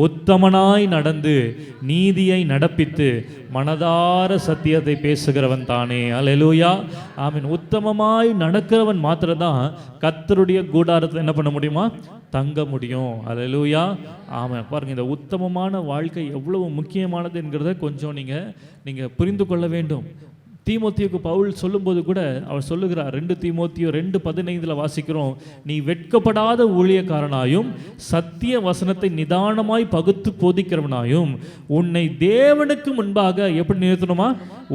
உத்தமனாய் நடந்து நீதியை நடப்பித்து மனதார சத்தியத்தை பேசுகிறவன் தானே. ஹல்லேலூயா. ஆமென். உத்தமமாய் நடக்கிறவன் மாத்திரம்தான் கர்த்தருடைய கூடாரத்தில் என்ன பண்ண முடியுமா? தங்க முடியும். ஹல்லேலூயா. ஆமென். பாருங்க, இந்த உத்தமமான வாழ்க்கை எவ்வளவு முக்கியமானது என்கிறத கொஞ்சம் நீங்கள் புரிந்து கொள்ள வேண்டும். தீமோத்தேயுக்கு பவுல் சொல்லும்போது கூட அவர் சொல்லுகிறார், 2 தீமோத்தேயு 2:15 வாசிக்கிறோம், நீ வெட்கப்படாத ஊழியக்காரனாயும் சத்திய வசனத்தை நிதானமாய் பகுத்து போதிக்கிறவனாயும் உன்னை தேவனுக்கு முன்பாக எப்படி நிறுத்தணுமா?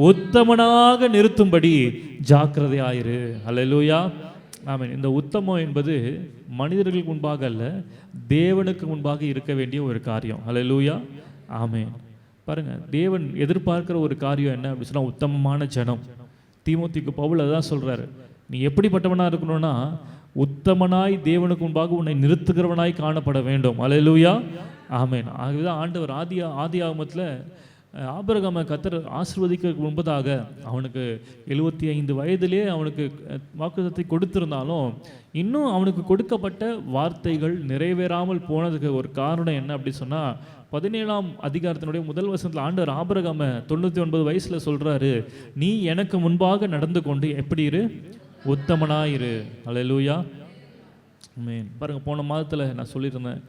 உத்தமனாக நிறுத்தும்படி ஜாக்கிரதையாயிரு. ஹல்லேலூயா. ஆமென். இந்த உத்தமம் என்பது மனிதர்களுக்கு முன்பாக அல்ல, தேவனுக்கு முன்பாக இருக்க வேண்டிய ஒரு காரியம். ஹல்லேலூயா. ஆமென். பாருங்க, தேவன் எதிர்பார்க்கிற ஒரு காரியம் என்ன அப்படி சொன்னால் உத்தமமான ஜனம். தீமோத்தேயுக்கு பவுல் அதான் சொல்றாரு, நீ எப்படிப்பட்டவனாக இருக்கணும்னா உத்தமனாய் தேவனுக்கு முன்பாக உன்னை நிறுத்துகிறவனாய் காணப்பட வேண்டும். ஹல்லேலூயா. ஆமென். ஆகவேதான் ஆண்டவர் ஆதியாகமத்தில் ஆபிரகாமை கர்த்தர் ஆசீர்வதிக்க முன்பதாக அவனுக்கு 75 வயதிலே அவனுக்கு வாக்குத்தத்தத்தை கொடுத்திருந்தாலும் இன்னும் அவனுக்கு கொடுக்கப்பட்ட வார்த்தைகள் நிறைவேறாமல் போனதுக்கு ஒரு காரணம் என்ன அப்படி சொன்னால், 17ஆம் அதிகாரத்தினுடைய 1 வசனத்தில் ஆண்டவர் ஆபிரகாமை 99 வயசில் சொல்கிறாரு, நீ எனக்கு முன்பாக நடந்து கொண்டு எப்படி இரு? உத்தமனாயிரு. ஹல்லேலூயா. ஆமென். பாருங்க, போன மாதத்தில் நான் சொல்லியிருந்தேன்,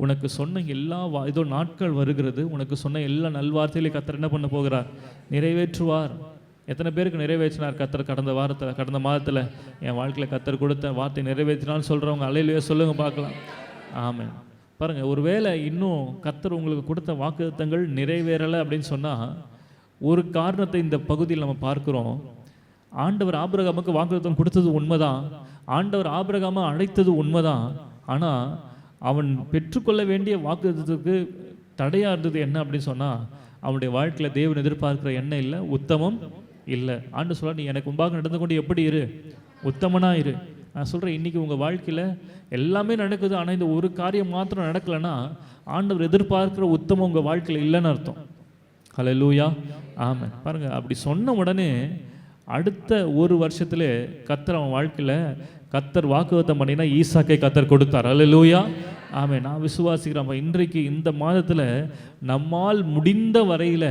உனக்கு சொன்ன எல்லா இதோ நாட்கள் வருகிறது, உனக்கு சொன்ன எல்லா நல்வார்த்தைகளையும் கர்த்தர் என்ன பண்ண போகிறார்? நிறைவேற்றுவார். எத்தனை பேருக்கு நிறைவேற்றினார் கர்த்தர் கடந்த மாதத்தில்? என் வாழ்க்கையில் கர்த்தர் கொடுத்த வார்த்தை நிறைவேற்றினான்னு சொல்கிறவங்க அல்லேலூயா சொல்லுங்க பார்க்கலாம். ஆமென். பாருங்கள், ஒருவேளை இன்னும் கர்த்தர் உங்களுக்கு கொடுத்த வாக்குத்தத்தங்கள் நிறைவேறலை அப்படின்னு சொன்னால் ஒரு காரணத்தை இந்த பகுதியில் நம்ம பார்க்குறோம். ஆண்டவர் ஆபிரகாமுக்கு வாக்குத்தத்தம் கொடுத்தது உண்மைதான், ஆண்டவர் ஆபிரகாமை அழைத்தது உண்மைதான். ஆனால் அவன் பெற்றுக்கொள்ள வேண்டிய வாக்குத்தத்தத்துக்கு தடையாக இருந்தது என்ன அப்படின்னு சொன்னால், அவனுடைய வாழ்க்கையில் தேவன் எதிர்பார்க்கிற எண்ணம் இல்லை, உத்தமம் இல்லை. ஆண்டு சொல்ல, நீ எனக்கு முன்பாக நடந்து கொண்டு எப்படி இரு? உத்தமனாக இரு. நான் சொல்கிறேன், இன்றைக்கி உங்கள் வாழ்க்கையில் எல்லாமே நடக்குது, ஆனால் இந்த ஒரு காரியம் மாத்திரம் நடக்கலைன்னா ஆண்டவர் எதிர்பார்க்கிற உத்தமம் உங்கள் வாழ்க்கையில் இல்லைன்னு அர்த்தம். ஹல்லேலூயா. ஆமென். பாருங்கள், அப்படி சொன்ன உடனே அடுத்த ஒரு வருஷத்துல கர்த்தர் அவன் வாழ்க்கையில் கர்த்தர் வாக்குத்தத்தம் பண்ணினா ஈசாக்கை கர்த்தர் கொடுத்தார். ஹல்லேலூயா. ஆமென். நான் விசுவாசிக்கிறேன், இன்றைக்கு இந்த மாதத்தில் நம்மால் முடிந்த வரையில்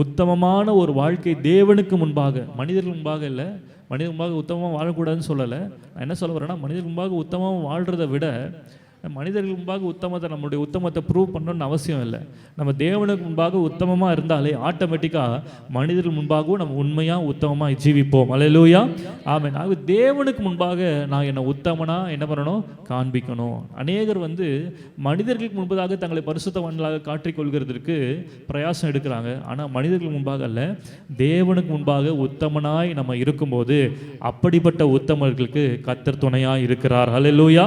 உத்தமமான ஒரு வாழ்க்கை தேவனுக்கு முன்பாக, மனிதர்கள் முன்பாக இல்லை, மனிதர் முன்பாக உத்தமமாக வாழக்கூடாதுன்னு சொல்லலை. நான் என்ன சொல்ல வரேன்னா, மனிதர் முன்பாக உத்தமமாக வாழ்கிறத விட மனிதர்கள் முன்பாக நம்மளுடைய உத்தமத்தை ப்ரூவ் பண்ணணும்னு அவசியம் இல்லை. நம்ம தேவனுக்கு முன்பாக உத்தமமாக இருந்தாலே ஆட்டோமேட்டிக்காக மனிதர்கள் முன்பாகவும் நம்ம உண்மையாக உத்தமமாக ஜீவிப்போம். அல்லேலூயா. ஆமென். ஆக தேவனுக்கு முன்பாக நான் என்னை உத்தமனாக என்ன பண்ணணும்? காண்பிக்கணும். அநேகர் மனிதர்களுக்கு முன்பதாக தங்களை பரிசுத்தவான்களாக காட்டிக்கொள்கிறதுக்கு பிரயாசம் எடுக்கிறாங்க. ஆனால் மனிதர்கள் முன்பாக அல்ல, தேவனுக்கு முன்பாக உத்தமனாய் நம்ம இருக்கும்போது அப்படிப்பட்ட உத்தமர்களுக்கு கர்த்தர் துணையாக இருக்கிறார். அல்லேலூயா.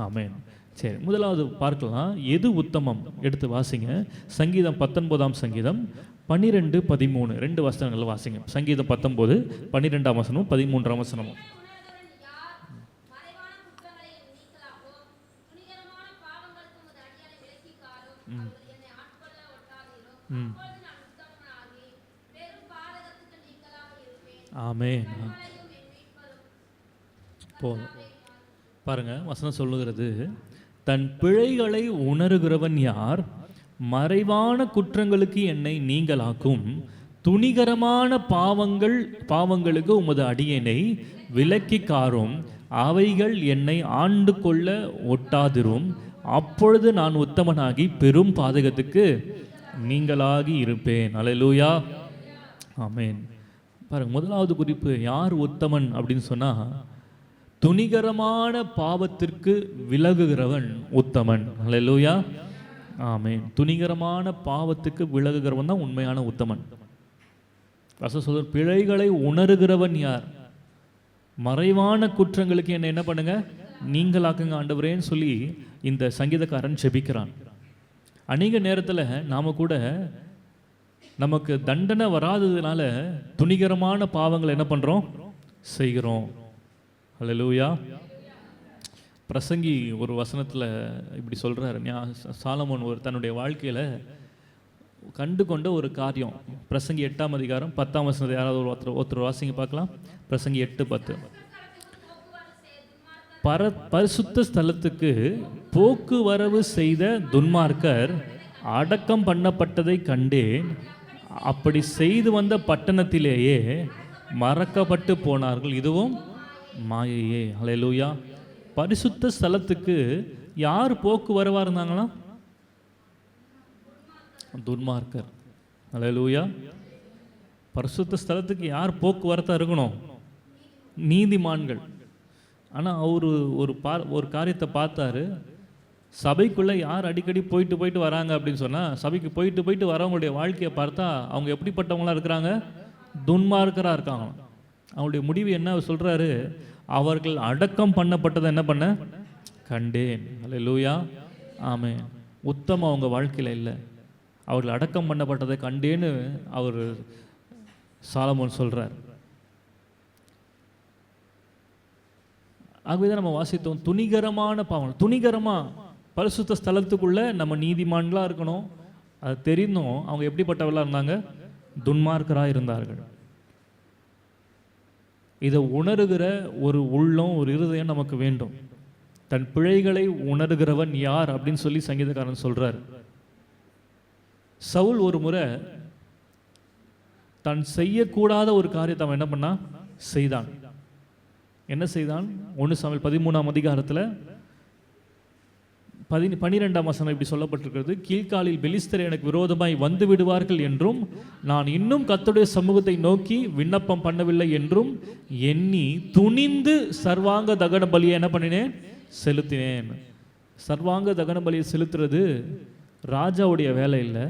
ஆமென். சரி, முதலாவது பார்க்கலாம், எது உத்தமம்? எடுத்து வாசிங்க. சங்கீதம் 19ஆம் சங்கீதம் 12-13 2 வசனங்கள் வாசிங்க. சங்கீதம் 19 12ஆம் வசனமும் 13ஆம் வசனமும். ம் ம் ஆமென். போதும் பாருங்க, வசனம் சொல்லுகிறது, தன் பிழைகளை உணருகிறவன் யார்? மறைவான குற்றங்களுக்கு என்னை நீங்களாக்கும். துணிகரமான பாவங்களுக்கு உமது அடியேனை விலக்கி காரும். அவைகள் என்னை ஆண்டு கொள்ள ஒட்டாதிரும். அப்பொழுது நான் உத்தமனாகி பெரும் பாதகத்துக்கு நீங்களாகி இருப்பேன். அல்லேலூயா, ஆமென். பாருங்க, முதலாவது குறிப்பு, யார் உத்தமன் அப்படின்னு சொன்னா, துணிகரமான பாவத்திற்கு விலகுகிறவன் உத்தமன். அல்லேலூயா, ஆமென். துணிகரமான பாவத்துக்கு விலகுகிறவன் தான் உண்மையான உத்தமன். வசனம் சொல்ற, பிழைகளை உணருகிறவன் யார்? மறைவான குற்றங்களுக்கு என்ன பண்ணுங்க, நீங்களாக்குங்க ஆண்டவரேன்னு சொல்லி இந்த சங்கீதக்காரன் ஜெபிக்கிறான். அநேக நேரத்தில் நாம கூட நமக்கு தண்டனை வராததுனால துணிகரமான பாவங்களை என்ன பண்றோம், செய்கிறோம். அல்லேலூயா. பிரசங்கி ஒரு வசனத்தில் இப்படி சொல்றாரு, சாலமோன் ஒரு தன்னுடைய வாழ்க்கையில கண்டு கொண்ட ஒரு காரியம். பிரசங்கி 8ஆம் அதிகாரம் 10ஆம் வசனத்தை யாராவது ஒருத்தர் வாசிங்க பார்க்கலாம். பிரசங்கி 8:10. பரிசுத்த ஸ்தலத்துக்கு போக்குவரவு செய்த துன்மார்க்கர் அடக்கம் பண்ணப்பட்டதை கண்டேன். அப்படி செய்து வந்த பட்டணத்திலேயே மறக்கப்பட்டு போனார்கள். இதுவும் மாயையே. அல்லேலூயா. பரிசுத்த ஸ்தலத்துக்கு யார் போக்குவரவா இருந்தாங்களா? துன்மார்க்கர். அல்லேலூயா. பரிசுத்த ஸ்தலத்துக்கு யார் போக்குவரத்தா இருக்கணும்? நீதிமான்கள். ஆனால் அவரு ஒரு காரியத்தை பார்த்தாரு. சபைக்குள்ளே யார் அடிக்கடி போயிட்டு வராங்க அப்படின்னு சொன்னால், சபைக்கு போயிட்டு வரவங்களுடைய வாழ்க்கையை பார்த்தா அவங்க எப்படிப்பட்டவங்களாம் இருக்கிறாங்க? துன்மார்க்கராக இருக்காங்க. அவங்களுடைய முடிவு என்ன சொல்கிறாரு? அவர்கள் அடக்கம் பண்ணப்பட்டதை என்ன பண்ண கண்டேன். அல்லேலூயா, ஆமென். உத்தமம் அவங்க வாழ்க்கையில் இல்லை, அவர்கள் அடக்கம் பண்ணப்பட்டதை கண்டேன்னு அவர் சாலமோன் சொல்கிறார். ஆகவே தான் நம்ம வாசித்தோம், துணிகரமான பாவம். துணிகரமாக பரிசுத்த ஸ்தலத்துக்குள்ள நம்ம நீதிமான்களாக இருக்கணும். அது தெரிந்தும் அவங்க எப்படிப்பட்டவர்களாக இருந்தாங்க? துன்மார்க்கராக இருந்தார்கள். இதை உணர்கிற ஒரு உள்ளம், ஒரு இருதயம் நமக்கு வேண்டும். தன் பிழைகளை உணர்கிறவன் யார் அப்படின்னு சொல்லி சங்கீதக்காரன் சொல்றார். சவுல் ஒரு முறை தான் செய்யக்கூடாத ஒரு காரியத்தை அவன் என்ன பண்ணா செய்தான். என்ன செய்தான்? 1 சாமுவேல் 13ஆம் அதிகாரத்தில் 12ஆம் வசனம் இப்படி சொல்லப்பட்டிருக்கிறது, கீழ்காலில் பெலிஸ்தர் எனக்கு விரோதமாய் வந்து விடுவார்கள் என்றும் நான் இன்னும் கர்த்தருடைய சமூகத்தை நோக்கி விண்ணப்பம் பண்ணவில்லை என்றும் எண்ணி துணிந்து சர்வாங்க தகன பலியை என்ன பண்ணினேன்? செலுத்தினேன். சர்வாங்க தகன பலியை செலுத்துறது ராஜாவுடைய வேலை இல்லை.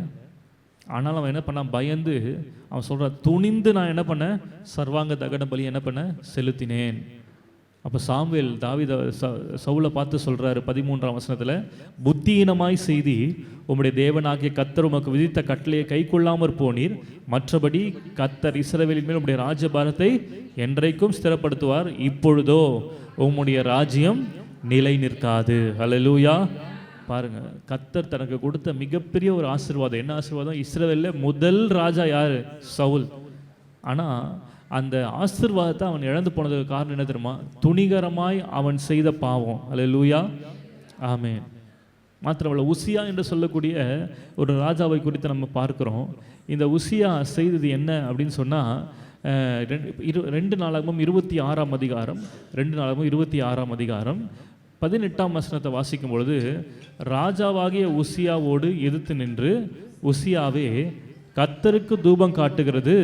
ஆனால் அவன் என்ன பண்ணான்? பயந்து அவன் சொல்கிறான், துணிந்து நான் என்ன பண்ணேன்? சர்வாங்க தகன பலியை என்ன பண்ண செலுத்தினேன். அப்போ சாமுவேல் தாவீதை சவுலை பார்த்து சொல்கிறாரு 13ஆம் வசனத்தில், புத்தியீனமாய் செய்தி உம்முடைய தேவனாகிய கர்த்தர் உமக்கு விதித்த கட்டளையை கை கொள்ளாமற் போனீர். மற்றபடி கர்த்தர் இஸ்ரவேலின் மேல் உம்முடைய ராஜ்யபாரத்தை என்றைக்கும் ஸ்திரப்படுத்துவார். இப்பொழுதோ உம்முடைய ராஜ்யம் நிலை நிற்காது. அல்லேலூயா. பாருங்க, கர்த்தர் தனக்கு கொடுத்த மிகப்பெரிய ஒரு ஆசீர்வாதம். என்ன ஆசீர்வாதம்? இஸ்ரவேலில் முதல் ராஜா யாரு? சவுல். ஆனால் அந்த ஆசீர்வாதத்தை அவன் இழந்து போனதுக்கு காரணம் என்ன தெரியுமா? துணிகரமாய் அவன் செய்த பாவம். அல்லேலூயா, ஆமென். மாத்திரமல்ல, உசியா என்று சொல்லக்கூடிய ஒரு ராஜாவை குறித்து நம்ம பார்க்கிறோம். இந்த உசியா செய்தது என்ன அப்படின்னு சொன்னால், 2 நாளாகமும் 26ஆம் அதிகாரம் 26ஆம் அதிகாரம் 18ஆம் வசனத்தை வாசிக்கும் பொழுது, ராஜாவாகிய உசியாவோடு எதிர்த்து நின்று, உசியாவே, கர்த்தருக்கு தூபம் காட்டுகிறது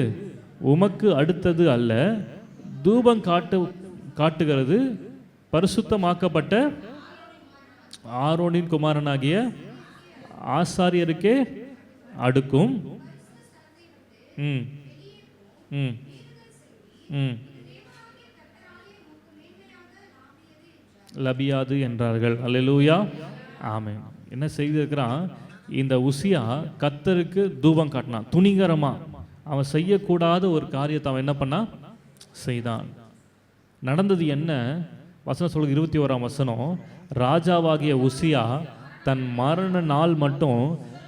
உமக்கு அடுத்தது அல்ல, தூபம் காட்டுகிறது பரிசுத்தமாக்கப்பட்ட ஆரோனின் குமாரனாகிய ஆசாரியருக்கே அடுக்கும். ம் ம் ம் லபியாது என்றார்கள். அல்லேலூயா, ஆமென். என்ன செய்திருக்கிறான்? இந்த உசியா கர்த்தருக்கு தூபம் காட்டினான். துணிகரமாக அவன் செய்யக்கூடாத ஒரு காரியத்தை அவன் என்ன பண்ணான்? செய்தான். நடந்தது என்ன? வசனம் சொல்லுங்க, 21ஆம் வசனம், ராஜாவாகிய உசியா தன் மரண நாள் மட்டும்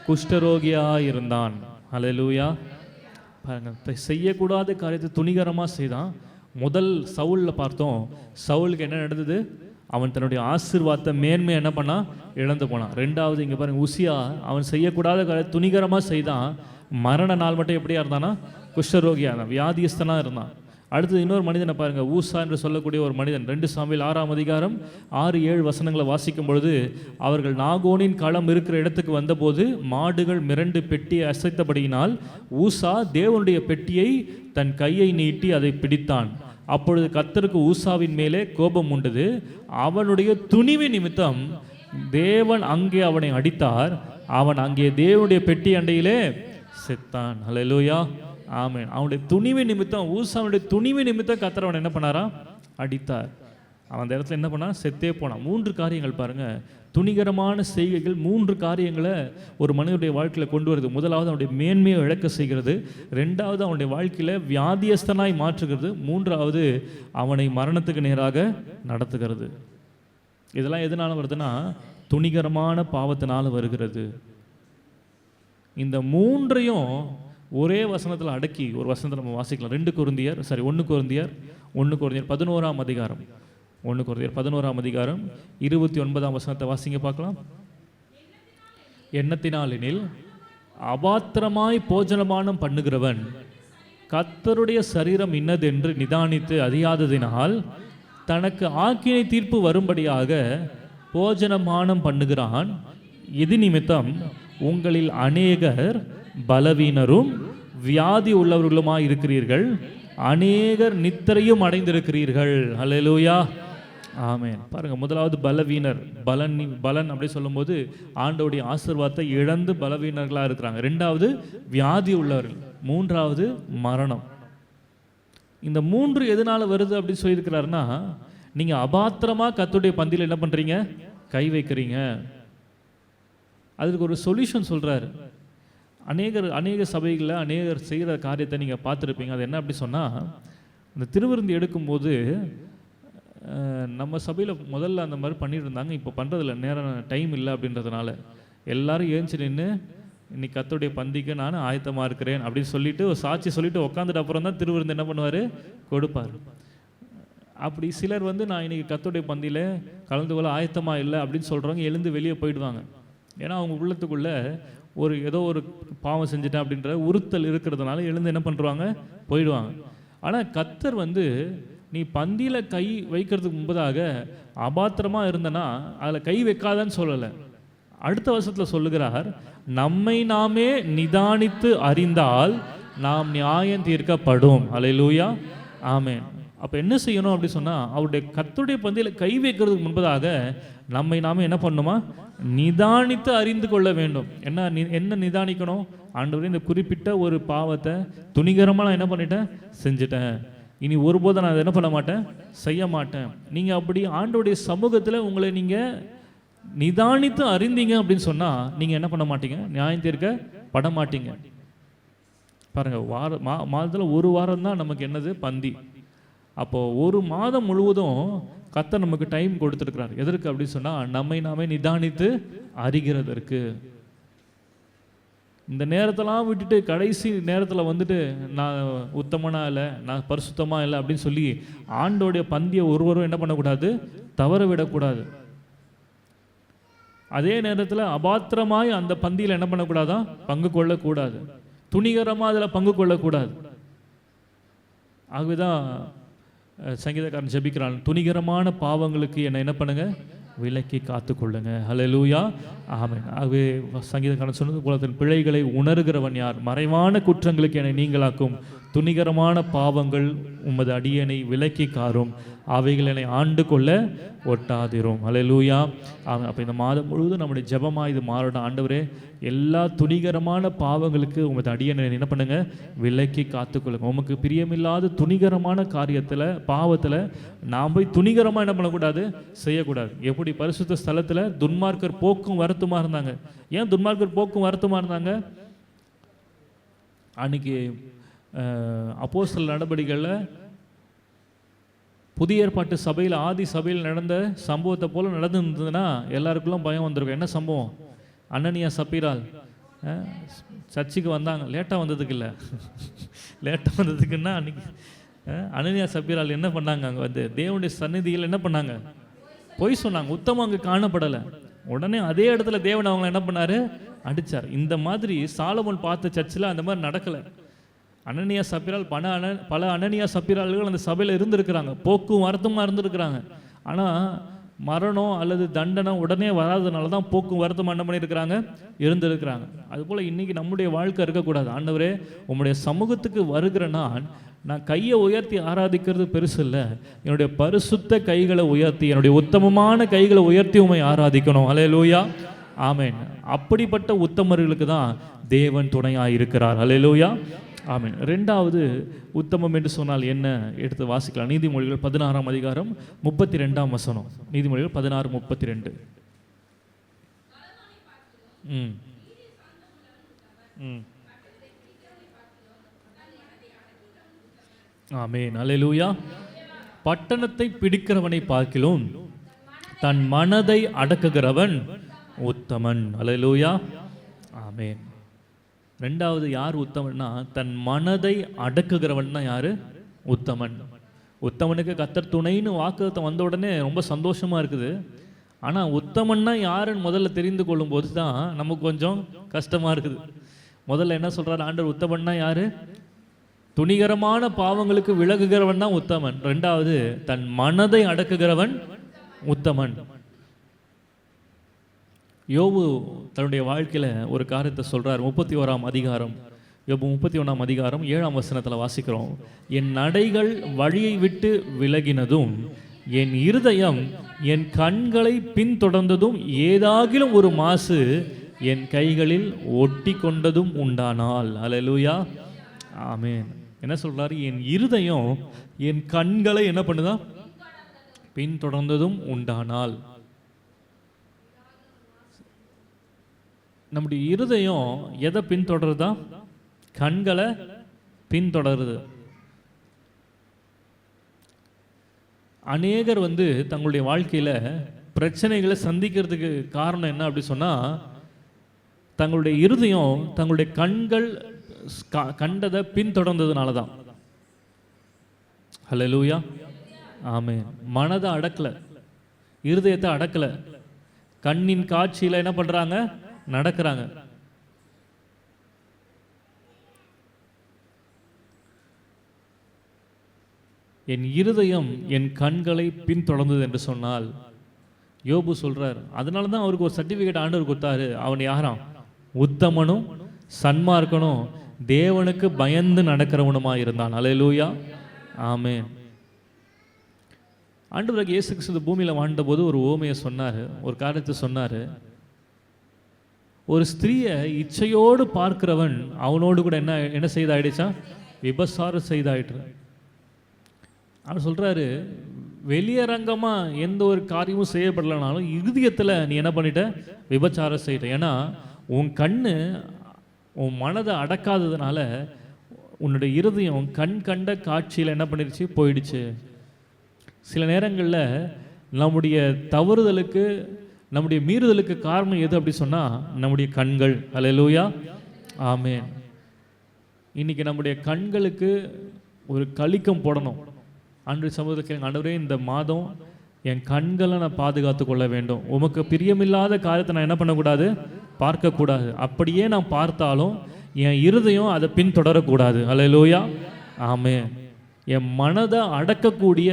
குஷ்டரோகியாக இருந்தான். ஹல்லேலூயா. பாருங்க, செய்யக்கூடாத காரியத்தை துணிகரமாக செய்தான். முதல் சவுலில் பார்த்தோம், சவுலுக்கு என்ன நடந்தது? அவன் தன்னுடைய ஆசீர்வாதத்தை மேன்மை என்ன பண்ணான்? இழந்து போனான். ரெண்டாவது இங்கே பாருங்க, உசியா அவன் செய்யக்கூடாத காரியத்தை துணிகரமாக செய்தான். மரண நாள் மட்டும் எப்படியா இருந்தானா? குஷ்டரோகியாக இருந்தான், வியாதியஸ்தனாக இருந்தான். அடுத்தது இன்னொரு மனிதனை பாருங்க, ஊசா என்று சொல்லக்கூடிய ஒரு மனிதன். 2 சாமுவேல் 6ஆம் அதிகாரம் 6-7 வசனங்களை வாசிக்கும் பொழுது, அவர்கள் நாகோனின் களம் இருக்கிற இடத்துக்கு வந்தபோது மாடுகள் மிரண்டு பெட்டியை அசைத்தபடியினால் ஊசா தேவனுடைய பெட்டியை தன் கையை நீட்டி அதை பிடித்தான். அப்பொழுது கர்த்தருக்கு ஊசாவின் மேலே கோபம் உண்டது. அவனுடைய துணிவு நிமித்தம் தேவன் அங்கே அவனை அடித்தார். அவன் அங்கே தேவனுடைய பெட்டி அண்டையிலே செத்தான். ஹல்லேலூயா, ஆமென். அவனுடைய துணிவு நிமித்தம், ஊசாவுடைய துணிவு நிமித்தம் கர்த்தர் அவனை என்ன பண்ணாரா? அடித்தார். அவன் அந்த இடத்துல என்ன பண்ணான்? செத்தே போனான். 3 காரியங்கள் பாருங்க, துணிகரமான செய்கைகள் 3 காரியங்களை ஒரு மனிதனுடைய வாழ்க்கையில் கொண்டு வருது. முதலாவது அவனுடைய மேன்மையை இழக்க செய்கிறது. 2வது அவனுடைய வாழ்க்கையில் வியாதியஸ்தனாய் மாற்றுகிறது. 3வது அவனை மரணத்துக்கு நேராக நடத்துகிறது. இதெல்லாம் எதனால வருதுன்னா, துணிகரமான பாவத்தினால வருகிறது. இந்த 3ஐயும் ஒரே வசனத்தில் அடக்கி ஒரு வசனத்தை நம்ம வாசிக்கலாம். 1 கொரிந்தியர் 11ஆம் அதிகாரம் 1 கொரிந்தியர் 11ஆம் அதிகாரம் 29ஆம் வசனத்தை வாசிங்க பார்க்கலாம். எண்ணத்தினாலெனில் அபாத்திரமாய் போஜனபானம் பண்ணுகிறவன் கர்த்தருடைய சரீரம் இன்னதென்று நிதானித்து அறியாததினால் தனக்கு ஆக்கினை தீர்ப்பு வரும்படியாக போஜனபானம் பண்ணுகிறான். இது நிமித்தம் உங்களில் அநேகர் பலவீனரும் வியாதி உள்ளவர்களுமாய் இருக்கிறீர்கள், அநேகர் நித்திரையும் அடைந்திருக்கிறீர்கள். ஹல்லேலூயா, ஆமென். பாருங்க, முதலாவது பலவீனர். பலன் அப்படி சொல்லும்போது ஆண்டவருடைய ஆசீர்வாதத்தை இழந்து பலவீனர்களாக இருக்கிறாங்க. 2வது வியாதி உள்ளவர்கள். 3வது மரணம். இந்த 3 எதனால வருது அப்படின்னு சொல்லியிருக்கிறாருன்னா, நீங்க அபாத்திரமா கர்த்தருடைய பந்தியில் என்ன பண்றீங்க? கை வைக்கிறீங்க. அதுக்கு ஒரு சொல்யூஷன் சொல்றாரு. அநேக சபைகளில் அநேகர் செய்கிற காரியத்தை நீங்கள் பார்த்துருப்பீங்க. அது என்ன அப்படி சொன்னால், இந்த திருவிருந்து எடுக்கும்போது நம்ம சபையில் முதல்ல அந்த மாதிரி பண்ணிட்டு இருந்தாங்க. இப்போ பண்ணுறதில்ல, நேரம் டைம் இல்லை அப்படின்றதுனால எல்லாரும் ஏஞ்சி நின்று இன்னைக்கு கர்த்தருடைய பந்திக்கு நான் ஆயத்தமாக இருக்கிறேன் அப்படின்னு சொல்லிட்டு ஒரு சாட்சி சொல்லிட்டு உட்காந்துட்டு அப்புறம் தான் திருவிருந்து என்ன பண்ணுவார்? கொடுப்பார். அப்படி சிலர் நான் இன்னைக்கு கர்த்தருடைய பந்தியில் கலந்து கொள்ள ஆயத்தமாக இல்லை அப்படின்னு சொல்கிறவங்க எழுந்து வெளியே போயிடுவாங்க. ஏன்னா அவங்க உள்ளத்துக்குள்ளே ஏதோ ஒரு பாவம் செஞ்சுட்டேன் அப்படின்ற உறுத்தல் இருக்கிறதுனால எழுந்து என்ன பண்ணுறாங்க? போயிடுவாங்க. ஆனால் கர்த்தர் நீ பந்தியில் கை வைக்கிறதுக்கு முன்பதாக அபாத்திரமாக இருந்தனா அதில் கை வைக்காதன்னு சொல்லலை. அடுத்த வருஷத்தில் சொல்லுகிறார், நம்மை நாமே நிதானித்து அறிந்தால் நாம் நியாயம் தீர்க்கப்படும். ஹல்லேலூயா, ஆமென். அப்போ என்ன செய்யணும் அப்படி சொன்னால், அவருடைய கர்த்தருடைய பந்தியில் கை வைக்கிறதுக்கு முன்பதாக நம்மை நாமே என்ன பண்ணணுமா? நிதானித்து அறிந்து கொள்ள வேண்டும். என்ன நிதானிக்கணும்? ஆண்டவரே, இந்த குறிப்பிட்ட ஒரு பாவத்தை துணிகரமாக நான் என்ன பண்ணிட்டேன்? செஞ்சுட்டேன். இனி ஒருபோதும் நான் அதை என்ன பண்ண மாட்டேன்? செய்ய மாட்டேன். நீங்கள் அப்படி ஆண்டவருடைய சமூகத்தில் உங்களை நீங்கள் நிதானித்து அறிந்தீங்க அப்படின்னு சொன்னால் நீங்கள் என்ன பண்ண மாட்டீங்க? நியாயம் தீர்க்கப்பட மாட்டீங்க. பாருங்கள், மாதத்தில் ஒரு வாரம் தான் நமக்கு என்னது? பந்தி. அப்போது ஒரு மாதம் முழுவதும் கர்த்தர் நமக்கு டைம் கொடுத்துருக்கிறார். எதற்கு அப்படின்னு சொன்னால், நம்மை நாமே நிதானித்து அறிகிறதற்கு. இந்த நேரத்தெல்லாம் விட்டுட்டு கடைசி நேரத்தில் நான் உத்தமனா இல்லை, நான் பரிசுத்தமாக இல்லை அப்படின்னு சொல்லி ஆண்டோடைய பந்தியை ஒருவரும் என்ன பண்ணக்கூடாது? தவற விடக்கூடாது. அதே நேரத்தில் அபாத்திரமாய் அந்த பந்தியில் என்ன பண்ணக்கூடாதான்? பங்கு கொள்ளக்கூடாது. துணிகரமாக அதில் பங்கு கொள்ளக்கூடாது. ஆகவேதான் சங்கீதக்காரன் ஜெபிக்கிறான், துணிகரமான பாவங்களுக்கு என்னை என்ன பண்ணுங்க? விலக்கி காத்துக்கொள்ளுங்க. ஹல்லேலூயா, ஆமென். ஆகவே சங்கீதக்காரன் சொன்னது போல, தன் பிழைகளை உணர்கிறவன் யார்? மறைவான குற்றங்களுக்கு என்னை நீங்களாக்கும். துணிகரமான பாவங்கள் உமது அடியனை விலக்கி காரும். அவைகள் என்னை ஆண்டு கொள்ள ஒட்டாதிரும். ஹல்லேலூயா. அப்போ இந்த மாதம் முழுவதும் நம்முடைய ஜெபமாக இது மாறணும். ஆண்டவரே, எல்லா துணிகரமான பாவங்களுக்கு உமது அடியனை என்ன பண்ணுங்க? விலக்கி காத்துக்கொள்ளுங்க. உமக்கு பிரியமில்லாத துணிகரமான காரியத்தில், பாவத்தில் நாம் போய் துணிகரமாக என்ன பண்ணக்கூடாது? செய்யக்கூடாது. எப்படி பரிசுத்த ஸ்தலத்தில் துன்மார்க்கர் போக்கும் வருத்தமாக இருந்தாங்க. ஏன் துன்மார்க்கர் போக்கும் வருத்தமாக இருந்தாங்க? அன்னைக்கு அப்போஸ்தலர் நடபடிகளில் புதிய ஏற்பாட்டு சபையில் ஆதி சபையில் நடந்த சம்பவத்தை போல் நடந்துருந்ததுன்னா எல்லாருக்குள்ளும் பயம் வந்திருக்கும். என்ன சம்பவம்? அனனியா சப்பீரால் சர்ச்சுக்கு வந்தாங்க. லேட்டாக வந்ததுக்கு இல்லை, லேட்டாக வந்ததுக்குன்னா அன்றைக்கி அனனியா சப்பீரால் என்ன பண்ணாங்க? அங்கே வந்து தேவனுடைய சந்நிதியில் என்ன பண்ணாங்க? பொய் சொன்னாங்க. உத்தமம் அங்கே காணப்படலை. உடனே அதே இடத்துல தேவன் அவங்களை என்ன பண்ணார்? அடித்தார். இந்த மாதிரி சாலமோன் பார்த்த சர்ச்சில் அந்த மாதிரி நடக்கலை. அனனியா சப்பீரால் பல அனனியா சப்பீரால்கள் அந்த சபையில் இருந்திருக்கிறாங்க, போக்கும் வருத்தமாக இருந்திருக்கிறாங்க. ஆனால் மரணம் அல்லது தண்டனை உடனே வராதனால தான் போக்கும் வருத்தம் என்ன பண்ணியிருக்கிறாங்க? இருந்திருக்கிறாங்க. அதுபோல் இன்றைக்கி நம்முடைய வாழ்க்கை இருக்கக்கூடாது. ஆண்டவரே, உம்முடைய சமூகத்துக்கு வருகிற நான் கையை உயர்த்தி ஆராதிக்கிறது பெருசு இல்லை, என்னுடைய பரிசுத்த கைகளை உயர்த்தி, என்னுடைய உத்தமமான கைகளை உயர்த்தி உம்மை ஆராதிக்கணும். அல்லேலூயா, ஆமென். அப்படிப்பட்ட உத்தமர்களுக்கு தான் தேவன் துணையாக இருக்கிறார். அல்லேலூயா, ஆமென். ரெண்டாவது உத்தமம் என்று சொன்னால் என்ன? எடுத்து வாசிக்கலாம். நீதிமொழிகள் 16ஆம் அதிகாரம் 32ஆம் வசனம். நீதிமொழிகள் 16:32. ஆமென், அல்லேலூயா. பட்டணத்தை பிடிக்கிறவனை பார்க்கிலும் தன் மனதை அடக்குகிறவன் உத்தமன். அல்லேலூயா, ஆமென். ரெண்டாவது யார் உத்தமன்னா? தன் மனதை அடக்குகிறவன் தான் யாரு? உத்தமன். உத்தமனுக்கு கர்த்தர் துணைன்னு வாக்குத்தம் வந்த உடனே ரொம்ப சந்தோஷமா இருக்குது. ஆனால் உத்தமன்னா யாருன்னு முதல்ல தெரிந்து கொள்ளும் போது தான் நமக்கு கொஞ்சம் கஷ்டமா இருக்குது. முதல்ல என்ன சொல்றாரு ஆண்டவர்? உத்தமன்னா யாரு? துணிகரமான பாவங்களுக்கு விலகுகிறவன் தான் உத்தமன். ரெண்டாவது தன் மனதை அடக்குகிறவன் உத்தமன். யோபு தன்னுடைய வாழ்க்கையில் ஒரு காரியத்தை சொல்கிறார். 31ஆம் அதிகாரம், யோபு 31ஆம் அதிகாரம் 7ஆம் வசனத்தில் வாசிக்கிறோம். என் நடைகள் வழியை விட்டு விலகினதும் என் இருதயம் என் கண்களை பின்தொடர்ந்ததும் ஏதாகிலும் ஒரு மாசு என் கைகளில் ஒட்டி கொண்டதும் உண்டானால். அல்லேலூயா, ஆமென். என்ன சொல்றாரு? என் இருதயம் என் கண்களை என்ன பண்ணுதா? பின்தொடர்ந்ததும் உண்டானால். நம்முடைய இருதயம் எதை பின்தொடருதா? கண்களை பின்தொடருது. அநேகர் தங்களுடைய வாழ்க்கையில் பிரச்சனைகளை சந்திக்கிறதுக்கு காரணம் என்ன அப்படி சொன்னால், தங்களுடைய இருதயம் தங்களுடைய கண்கள் கண்டதை பின்தொடர்ந்ததுனால தான். ஹல்லேலூயா, ஆமென். மனதை அடக்கலை, இருதயத்தை அடக்கலை, கண்ணின் காட்சியில் என்ன பண்ணுறாங்க? நடக்கிறாங்க. என் இருதயம் என் கண்களை பின்தொடர்ந்தது என்று சொன்னால், யோபு சொல்றார், அதனால தான் அவருக்கு ஒரு சர்டிஃபிகேட் ஆண்டவர் கொடுத்தாரு. அவன் யாராம்? உத்தமனும் சன்மார்க்கனும் தேவனுக்கு பயந்து நடக்கிறவனுமா இருந்தான். அல்லேலூயா, ஆமென். ஆண்டவராகிய இயேசு கிறிஸ்து பூமியில் வாழ்ந்த போது ஒரு ஓமையை சொன்னார், ஒரு காரியத்தை சொன்னார். ஒரு ஸ்திரீயை இச்சையோடு பார்க்கிறவன் அவனோடு கூட என்ன செய்தாயிடுச்சான்? விபசாரம் செய்தாயிட்டு. அவர் சொல்றாரு, வெளியரங்கமாக எந்த ஒரு காரியமும் செய்யப்படலைனாலும் இருதயத்தில் நீ என்ன பண்ணிட்ட? விபச்சாரம் செய்கிட்ட. ஏன்னா உன் கண்ணு உன் மனதை அடக்காததுனால உன்னுடைய இருதயம் கண்ட காட்சியில் என்ன பண்ணிடுச்சு? போயிடுச்சு. சில நேரங்களில் நம்முடைய தவறுதலுக்கு, நம்முடைய மீறுதலுக்கு காரணம் எது அப்படி சொன்னால் நம்முடைய கண்கள். அல்லேலூயா, ஆமென். இன்னைக்கு நம்முடைய கண்களுக்கு ஒரு கலிக்கம் போடணும். அன்று சமூகத்தில் ஆண்டவரே, இந்த மாதம் என் கண்களை நான் பாதுகாத்து கொள்ள வேண்டும். உமக்கு பிரியமில்லாத காரியத்தை நான் என்ன பண்ணக்கூடாது? பார்க்கக்கூடாது. அப்படியே நான் பார்த்தாலும் என் இருதயம் அதை பின்தொடரக்கூடாது. அல்லேலூயா, ஆமென். என் மனதை அடக்கக்கூடிய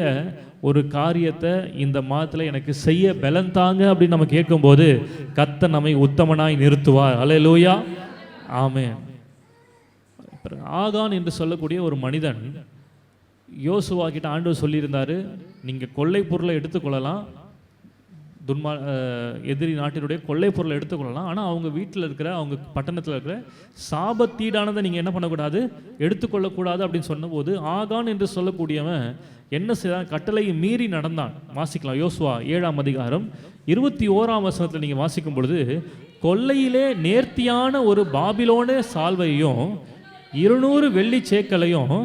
ஒரு காரியத்தை இந்த மாதத்தில் எனக்கு செய்ய பலன் தாங்க அப்படின்னு நம்ம கேட்கும்போது கர்த்தர் நம்மை உத்தமனாய் நிறுத்துவார். அல்லேலூயா, ஆமென். ஆகான் என்று சொல்லக்கூடிய ஒரு மனிதன் யோசுவா கிட்ட ஆண்டவர் சொல்லியிருந்தாரு, நீங்கள் கொள்ளை பொருளை எடுத்துக்கொள்ளலாம், எதிரி நாட்டினுடைய கொள்ளை பொருளை எடுத்துக்கொள்ளலாம், ஆனால் அவங்க வீட்டில் இருக்கிற, அவங்க பட்டணத்தில் இருக்கிற சாபத்தீடானதை நீங்கள் என்ன பண்ணக்கூடாது? எடுத்துக்கொள்ளக்கூடாது அப்படின்னு சொன்னபோது ஆகான் என்று சொல்லக்கூடியவன் என்ன செய்தான்? கட்டளையை மீறி நடந்தான். வாசிக்கலாம், யோசுவா 7ஆம் அதிகாரம் 21ஆம் வசனத்தில் நீங்கள் வாசிக்கும் பொழுது, கொள்ளையிலே நேர்த்தியான ஒரு பாபிலோனே சால்வையும் 200 வெள்ளி சேக்கலையும்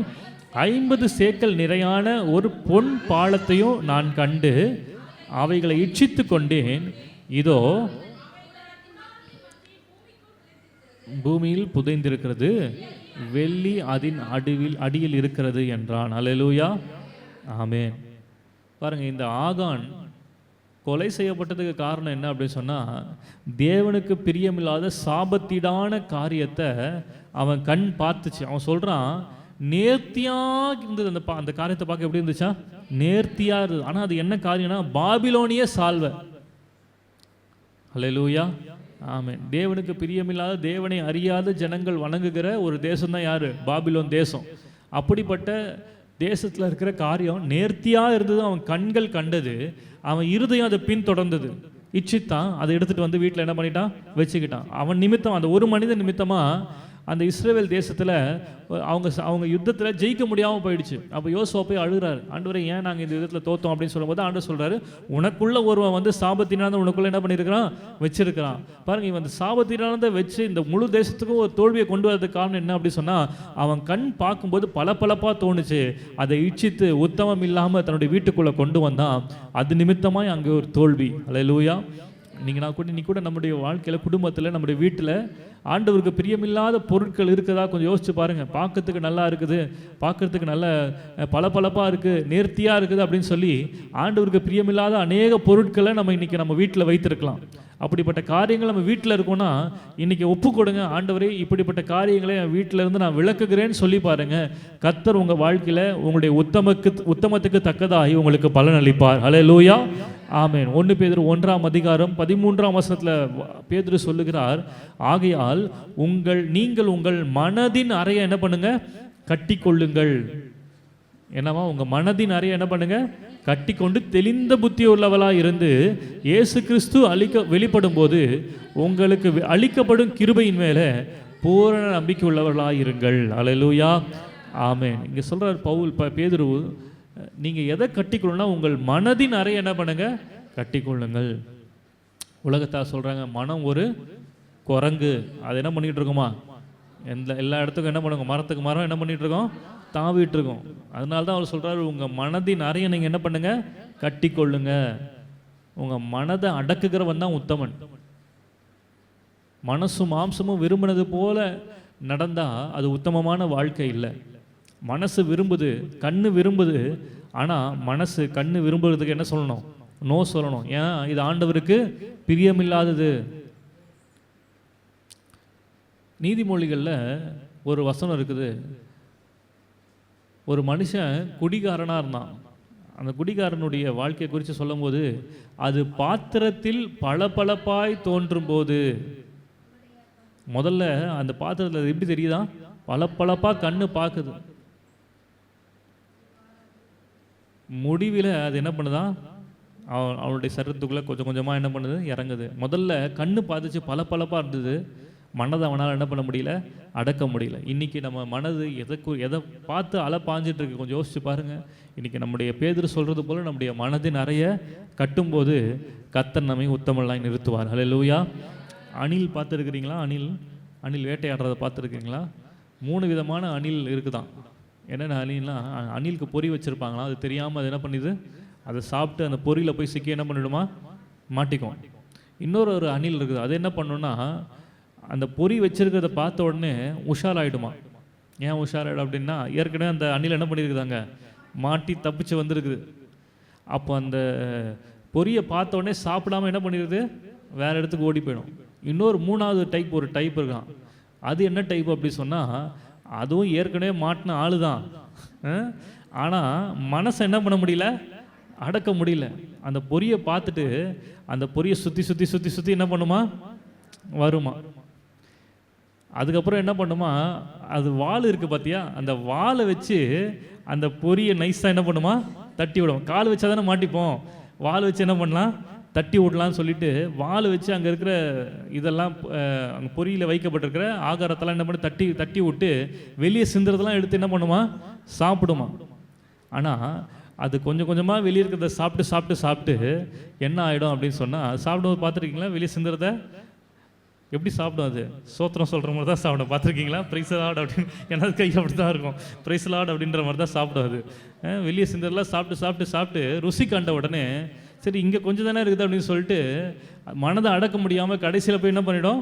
50 சேக்கல் நிறையான ஒரு பொன் பாலத்தையும் நான் கண்டு அவைகளை இச்சித்து கொண்டேன். இதோ பூமியில் புதைந்திருக்கிறது, வெள்ளி அதன் அடியில் இருக்கிறது என்றான். அல்லேலூயா, ஆமென். பாருங்க, இந்த ஆகான் கொலை செய்யப்பட்டதுக்கு காரணம் என்ன அப்படின்னு சொன்னால், தேவனுக்கு பிரியமில்லாத சாபத்தீடான காரியத்தை அவன் கண் பார்த்துச்சு. அவன் சொல்கிறான், நேர்த்தியாக இருந்தது அந்த காரியத்தை பார்க்க. எப்படி இருந்துச்சா? நேர்த்தியாக இருந்தது. ஆனால் அது என்ன காரியம்னா பாபிலோனிய சால்வை. அல்லேலூயா, ஆமென். தேவனுக்கு பிரியமில்லாத, தேவனை அறியாத ஜனங்கள் வணங்குகிற ஒரு தேசம் தான் யாரு? பாபிலோன் தேசம். அப்படிப்பட்ட தேசத்தில் இருக்கிற காரியம் நேர்த்தியாக இருந்தது. அவன் கண்கள் கண்டது, அவன் இருதயம் அதை பின்தொடர்ந்தது, இச்சித்தான். அதை எடுத்துகிட்டு வந்து வீட்டில் என்ன பண்ணிட்டான்? வச்சுக்கிட்டான். அவன் நிமித்தம், அந்த ஒரு மனிதன் நிமித்தமாக அந்த இஸ்ரவேல் தேசத்தில் அவங்க யுத்தத்தில் ஜெயிக்க முடியாமல் போயிடுச்சு. அப்போ யோசுவா போய் அழுகிறாரு, ஆண்டவரே ஏன் நாங்கள் இந்த யுத்தத்தில் தோத்தோம் அப்படின்னு சொல்லும்போது ஆண்டவர் சொல்கிறாரு, உனக்குள்ள ஒருவன் வந்து சாபத்தினால உனக்குள்ள என்ன பண்ணியிருக்கிறான்? வச்சிருக்கிறான். பாருங்க, இவன் அந்த சாபத்தினால வச்சு இந்த முழு தேசத்துக்கும் ஒரு தோல்வியை கொண்டு வரதுக்கு காரணம் என்ன அப்படி சொன்னால், அவன் கண் பார்க்கும்போது பளபளப்பாக தோணுச்சு. அதை இச்சித்து உத்தமம் இல்லாமல் தன்னுடைய வீட்டுக்குள்ளே கொண்டு வந்தான். அது நிமித்தமாக அங்கே ஒரு தோல்வி. அல்லேலூயா. நீ கூட நம்முடைய வாழ்க்கையில், குடும்பத்தில், நம்முடைய வீட்டில் ஆண்டவருக்கு பிரியமில்லாத பொருட்கள் இருக்குதா? கொஞ்சம் யோசிச்சு பாருங்க. பார்க்கறதுக்கு நல்லா இருக்குது, பார்க்கறதுக்கு நல்ல பளபளப்பாக இருக்குது, நேர்த்தியாக இருக்குது அப்படின்னு சொல்லி ஆண்டவருக்கு பிரியமில்லாத அநேக பொருட்களை நம்ம இன்னைக்கு நம்ம வீட்டில் வைத்திருக்கலாம். அப்படிப்பட்ட காரியங்கள் நம்ம வீட்டில் இருக்கோன்னா இன்னைக்கு ஒப்பு கொடுங்க. ஆண்டவரே, இப்படிப்பட்ட காரியங்களை என் வீட்டில் இருந்து நான் விளக்குகிறேன்னு சொல்லி பாருங்க. கர்த்தர் உங்கள் வாழ்க்கையில் உங்களுடைய உத்தமத்துக்கு தக்கதாகி உங்களுக்கு பலன் அளிப்பார். அல்லேலூயா, ஆமென். 1 பேதுரு 1:13 பேதுரு சொல்லுகிறார், ஆகையால் நீங்கள் உங்கள் மனதின் அறையை என்ன பண்ணுங்க? கட்டி கொள்ளுங்கள். என்னவா? உங்க மனதின் அறையை என்ன பண்ணுங்க? கட்டி கொண்டு தெளிந்த புத்தி உள்ளவளாக இருந்து இயேசு கிறிஸ்து வெளிப்படும் போது உங்களுக்கு அளிக்கப்படும் கிருபையின் மேலே பூரண நம்பிக்கை உள்ளவர்களாக இருங்கள். அல்லேலூயா, ஆமென். இங்கே சொல்றார் பேதுரு, நீங்கள் எதை கட்டிக்கொள்ளணும்னா உங்கள் மனதின் அறை என்ன பண்ணுங்க? கட்டிக்கொள்ளுங்கள். உலகத்தார் சொல்கிறாங்க, மனம் ஒரு குரங்கு, அது என்ன பண்ணிகிட்டு இருக்கோமா? எல்லா இடத்துக்கும் என்ன பண்ணுங்க? மரத்துக்கு மரம் என்ன பண்ணிகிட்டு இருக்கோம்? தாவிட்டு இருக்கோம். அதனால தான் அவர் சொல்கிறாரு, உங்கள் மனதின் அறையை நீங்கள் என்ன பண்ணுங்க? கட்டிக்கொள்ளுங்க. உங்கள் மனதை அடக்குகிறவன் தான் உத்தமன். மனசும் மாம்சமும் விரும்பினது போல நடந்தால் அது உத்தமமான வாழ்க்கை இல்லை. மனசு விரும்புது, கண்ணு விரும்புது. ஆனால் மனசு கண்ணு விரும்புறதுக்கு என்ன சொல்லணும்? நோ சொல்லணும். ஏன்? இது ஆண்டவருக்கு பிரியமில்லாதது. நீதிமொழிகளில் ஒரு வசனம் இருக்குது. ஒரு மனுஷன் குடிகாரனாக இருந்தான். அந்த குடிகாரனுடைய வாழ்க்கையை குறித்து சொல்லும் போது, அது பாத்திரத்தில் பளபளப்பாய் தோன்றும் போது, முதல்ல அந்த பாத்திரத்தில் எப்படி தெரியுதா? பளபளப்பாக கண்ணு பார்க்குது. முடிவில் அது என்ன பண்ணுதான்? அவனுடைய சரீரத்துக்குள்ளே கொஞ்சம் கொஞ்சமாக என்ன பண்ணுது? இறங்குது. முதல்ல கண்ணு பார்த்துச்சு, பளபளப்பாக இருந்தது. மனதை அவனால் என்ன பண்ண முடியல? அடக்க முடியல. இன்றைக்கி நம்ம மனது எதை பார்த்து பாஞ்சிட்டு இருக்கு? கொஞ்சம் யோசிச்சு பாருங்கள். இன்றைக்கி நம்முடைய பேதுரு சொல்கிறது போல் நம்முடைய மனதின் அறைய கட்டும்போது கர்த்தர் நம்மை உத்தமனாய் நிறுத்துவார். அல்லேலூயா. அணில் பார்த்துருக்கிறீங்களா? அணில் வேட்டையாடுறதை பார்த்துருக்கீங்களா? 3 விதமான அணில் இருக்குதான். என்னென்ன அணில்னால், அணிலுக்கு பொறி வச்சுருப்பாங்களாம். அது தெரியாமல் அது என்ன பண்ணிது? அதை சாப்பிட்டு அந்த பொறியில் போய் சிக்கி என்ன பண்ணிவிடுமா? மாட்டிக்கும். இன்னொரு அணில் இருக்குது. அது என்ன பண்ணுன்னா, அந்த பொறி வச்சிருக்கிறத பார்த்த உடனே உஷாராயிடுமா. ஏன் உஷாராயிடும் அப்படின்னா, ஏற்கனவே அந்த அணில் என்ன பண்ணியிருக்குதாங்க? மாட்டி தப்பிச்சு வந்திருக்குது. அப்போ அந்த பொரியை பார்த்த உடனே சாப்பிடாமல் என்ன பண்ணிடுது? வேறு இடத்துக்கு ஓடி போயிடும். இன்னொரு 3வது ஒரு டைப் இருக்கான். அது என்ன டைப் அப்படி சொன்னால், அதுவும் ஏற்கனவே மாட்டின ஆளு தான். ஆனால் மனசை என்ன பண்ண முடியல? அடக்க முடியல. அந்த பொரியை பார்த்துட்டு அந்த பொரியை சுற்றி என்ன பண்ணுமா? வருமா. அதுக்கப்புறம் என்ன பண்ணுமா? அது வால் இருக்குது பார்த்தியா? அந்த வாலை வச்சு அந்த பொரியை நைஸாக என்ன பண்ணுமா? தட்டி விடும். கால் வச்சா தானே மாட்டிப்போம். வால் வச்சு என்ன பண்ணலாம்? தட்டி விடலான்னு சொல்லிட்டு வால் வச்சு அங்கே இருக்கிற இதெல்லாம் அங்கே பொரியில் வைக்கப்பட்டிருக்கிற ஆகாரத்தெல்லாம் என்ன பண்ணி தட்டி விட்டு வெளியே சிந்துறதெல்லாம் எடுத்து என்ன பண்ணுமா? சாப்பிடுமா. ஆனால் அது கொஞ்சம் கொஞ்சமாக வெளியே இருக்கிறத சாப்பிட்டு என்ன ஆகிடும் அப்படின்னு சொன்னால், சாப்பிடும்போது பார்த்துருக்கீங்களா? வெளியே சிந்துறத எப்படி சாப்பிடும் அது? சோத்திரம் சொல்கிற மாதிரி தான் சாப்பிடும். பார்த்துருக்கீங்களா? பிரைஸ் லார்ட் அப்படின்னு எனது கை அப்படி தான் இருக்கும். பிரைஸ் லார்ட் அப்படின்ற மாதிரி தான் சாப்பிடும் அது. வெளியே சிந்தரெல்லாம் சாப்பிட்டு ருசி கண்ட உடனே சரி இங்கே கொஞ்சம் தானே இருக்குது அப்படின்னு சொல்லிட்டு மனதை அடக்க முடியாமல் கடைசியில் போய் என்ன பண்ணிடும்,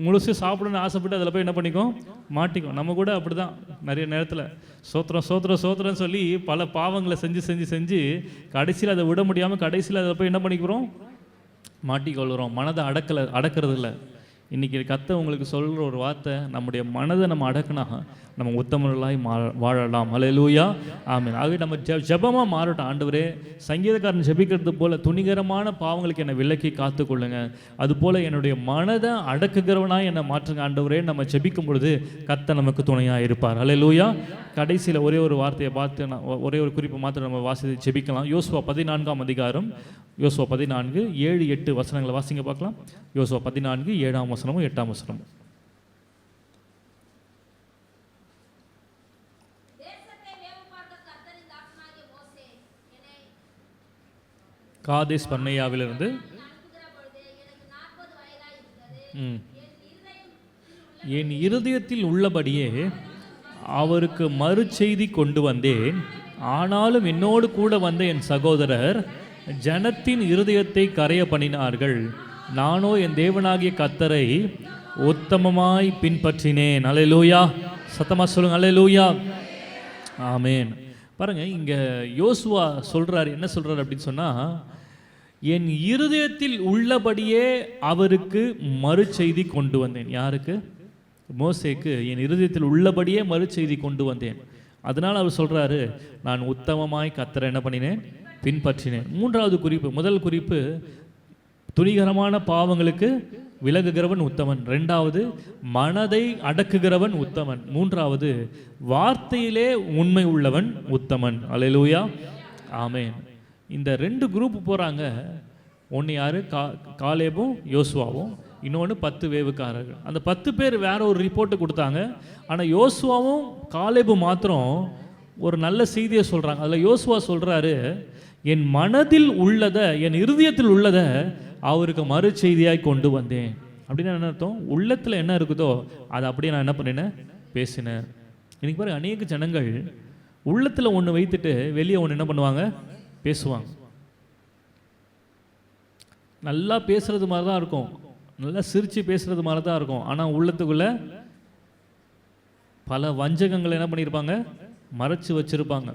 முழுசு சாப்பிடணும்னு ஆசைப்பட்டு அதில் போய் என்ன பண்ணிக்கும், மாட்டிக்கும். நம்ம கூட அப்படி தான் நிறைய நேரத்தில் சோத்திரம்னு சொல்லி பல பாவங்களை செஞ்சு கடைசியில் அதை விட முடியாமல் கடைசியில் அதில் போய் என்ன பண்ணிக்கிறோம், மாட்டிக்கொள்கிறோம். மனதை அடக்கிறது இல்லை. இன்றைக்கி கர்த்தர் உங்களுக்கு சொல்கிற ஒரு வார்த்தை, நம்முடைய மனதை நம்ம அடக்குனா நம்ம உத்தமர்களாய் வாழலாம். அல்லேலூயா, ஆமென். ஆகவே நம்ம ஜெபமாக மாறட்டும். ஆண்டவரே, சங்கீதக்காரன் ஜெபிக்கிறது போல் துணிகரமான பாவங்களுக்கு என்னை விலக்கி காத்துக்கொள்ளுங்க. அதுபோல் என்னுடைய மனதை அடக்குகிறவனாக என்னை மாற்றுங்க ஆண்டவரே. நம்ம ஜெபிக்கும் பொழுது கர்த்தர் நமக்கு துணையாக இருப்பார். அல்லேலூயா. கடைசியில் ஒரே ஒரு வார்த்தையை பார்த்து ஒரே ஒரு குறிப்பை மாத்திரம் நம்ம வாசித்து ஜெபிக்கலாம். யோசுவா 14ஆம் அதிகாரம், யோசுவா 14 7 8 வசனங்களை வாசிங்க பார்க்கலாம். யோசுவா 14 7ஆம் வசனமும் 8ஆம் வசனமும். காதேஸ் பர்னேயாவிலிருந்து என் இருதயத்தில் உள்ளபடியே அவருக்கு மறுசெய்தி கொண்டு வந்தேன். ஆனாலும் என்னோடு கூட வந்த என் சகோதரர் ஜனத்தின் இருதயத்தை கரைய பண்ணினார்கள். நானோ என் தேவனாகிய கர்த்தரை உத்தமமாய் பின்பற்றினேன். அல்லேலூயா. சத்தமா சொல்லுங்க, அல்லேலூயா, ஆமென். பாருங்க, இங்க யோசுவா சொல்றாரு, என்ன சொல்றாரு அப்படின்னு சொன்னா, என் இருதயத்தில் உள்ளபடியே அவருக்கு மறுசெய்தி கொண்டு வந்தேன். யாருக்கு? மோசேக்கு என் இருதயத்தில் உள்ளபடியே மறுசெய்தி கொண்டு வந்தேன். அதனால் அவர் சொல்றாரு, நான் உத்தமமாய் கர்த்தரை என்ன பண்ணினேன், பின்பற்றினேன். மூன்றாவது குறிப்பு, முதல் குறிப்பு துணிகரமான பாவங்களுக்கு விலகுகிறவன் உத்தமன். ரெண்டாவது, மனதை அடக்குகிறவன் உத்தமன். மூன்றாவது, வார்த்தையிலே உண்மை உள்ளவன் உத்தமன். அல்லேலூயா, ஆமென். இந்த 2 குரூப் போகிறாங்க. ஒன்று யார்? காலேபும் யோசுவாவும். இன்னொன்று 10 வேவுக்காரர்கள். அந்த 10 பேர் வேற ஒரு ரிப்போர்ட்டு கொடுத்தாங்க. ஆனால் யோசுவாவும் காலேபும் மாத்திரம் ஒரு நல்ல செய்தியை சொல்கிறாங்க. அதில் யோசுவா சொல்கிறாரு, என் மனதில் உள்ளதை, என் இருதயத்தில் உள்ளதை அவருக்கு மறு செய்தியாய் கொண்டு வந்தேன். அப்படின்னு என்ன அர்த்தம்? உள்ளத்தில் என்ன இருக்குதோ அதை அப்படியே நான் என்ன பண்ணினேன், பேசினேன். இன்னைக்கு பாருங்க, அநேக ஜனங்கள் உள்ளத்தில் ஒன்று வைத்துட்டு வெளியே ஒன்று என்ன பண்ணுவாங்க, பேசுவாங்க. நல்லா பேசுறது மாதிரி தான் இருக்கும், நல்லா சிரித்து பேசுறது மாதிரி தான் இருக்கும். ஆனால் உள்ளத்துக்குள்ள பல வஞ்சகங்களை என்ன பண்ணியிருப்பாங்க, மறைச்சு வச்சிருப்பாங்க.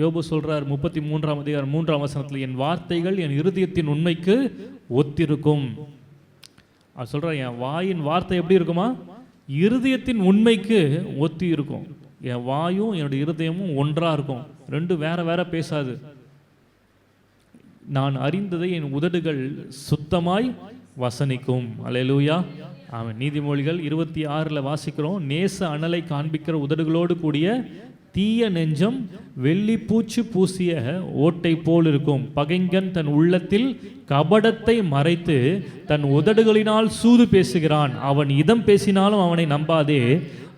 யோபு சொல்றார் 33ஆம் அதிகாரம் 3ஆம் வசனத்தில், என் வார்த்தைகள் என் இருதயத்தின் உண்மைக்கு ஒத்திருக்கும். அவர் சொல்றார், என் வாயின் வார்த்தை எப்படி இருக்குமா, இருதயத்தின் உண்மைக்கு ஒத்தி இருக்கும். என் வாயும் என்னுடைய இருதயமும் ஒன்றா இருக்கும், ரெண்டும் வேற வேற பேசாது. நான் அறிந்ததை என் உதடுகள் சுத்தமாய் வசனிக்கும். அல்லேலூயா, ஆமென். நீதிமொழிகள் 26 வாசிக்கிறோம், நேச அனலை காண்பிக்கிற உதடுகளோடு கூடிய தீய நெஞ்சம் வெள்ளி பூச்சி பூசிய ஓட்டை போல் இருக்கும். பகைங்கன் தன் உள்ளத்தில் கபடத்தை மறைத்து தன் உதடுகளினால் சூது பேசுகிறான். அவன் இதம் பேசினாலும் அவனை நம்பாதே.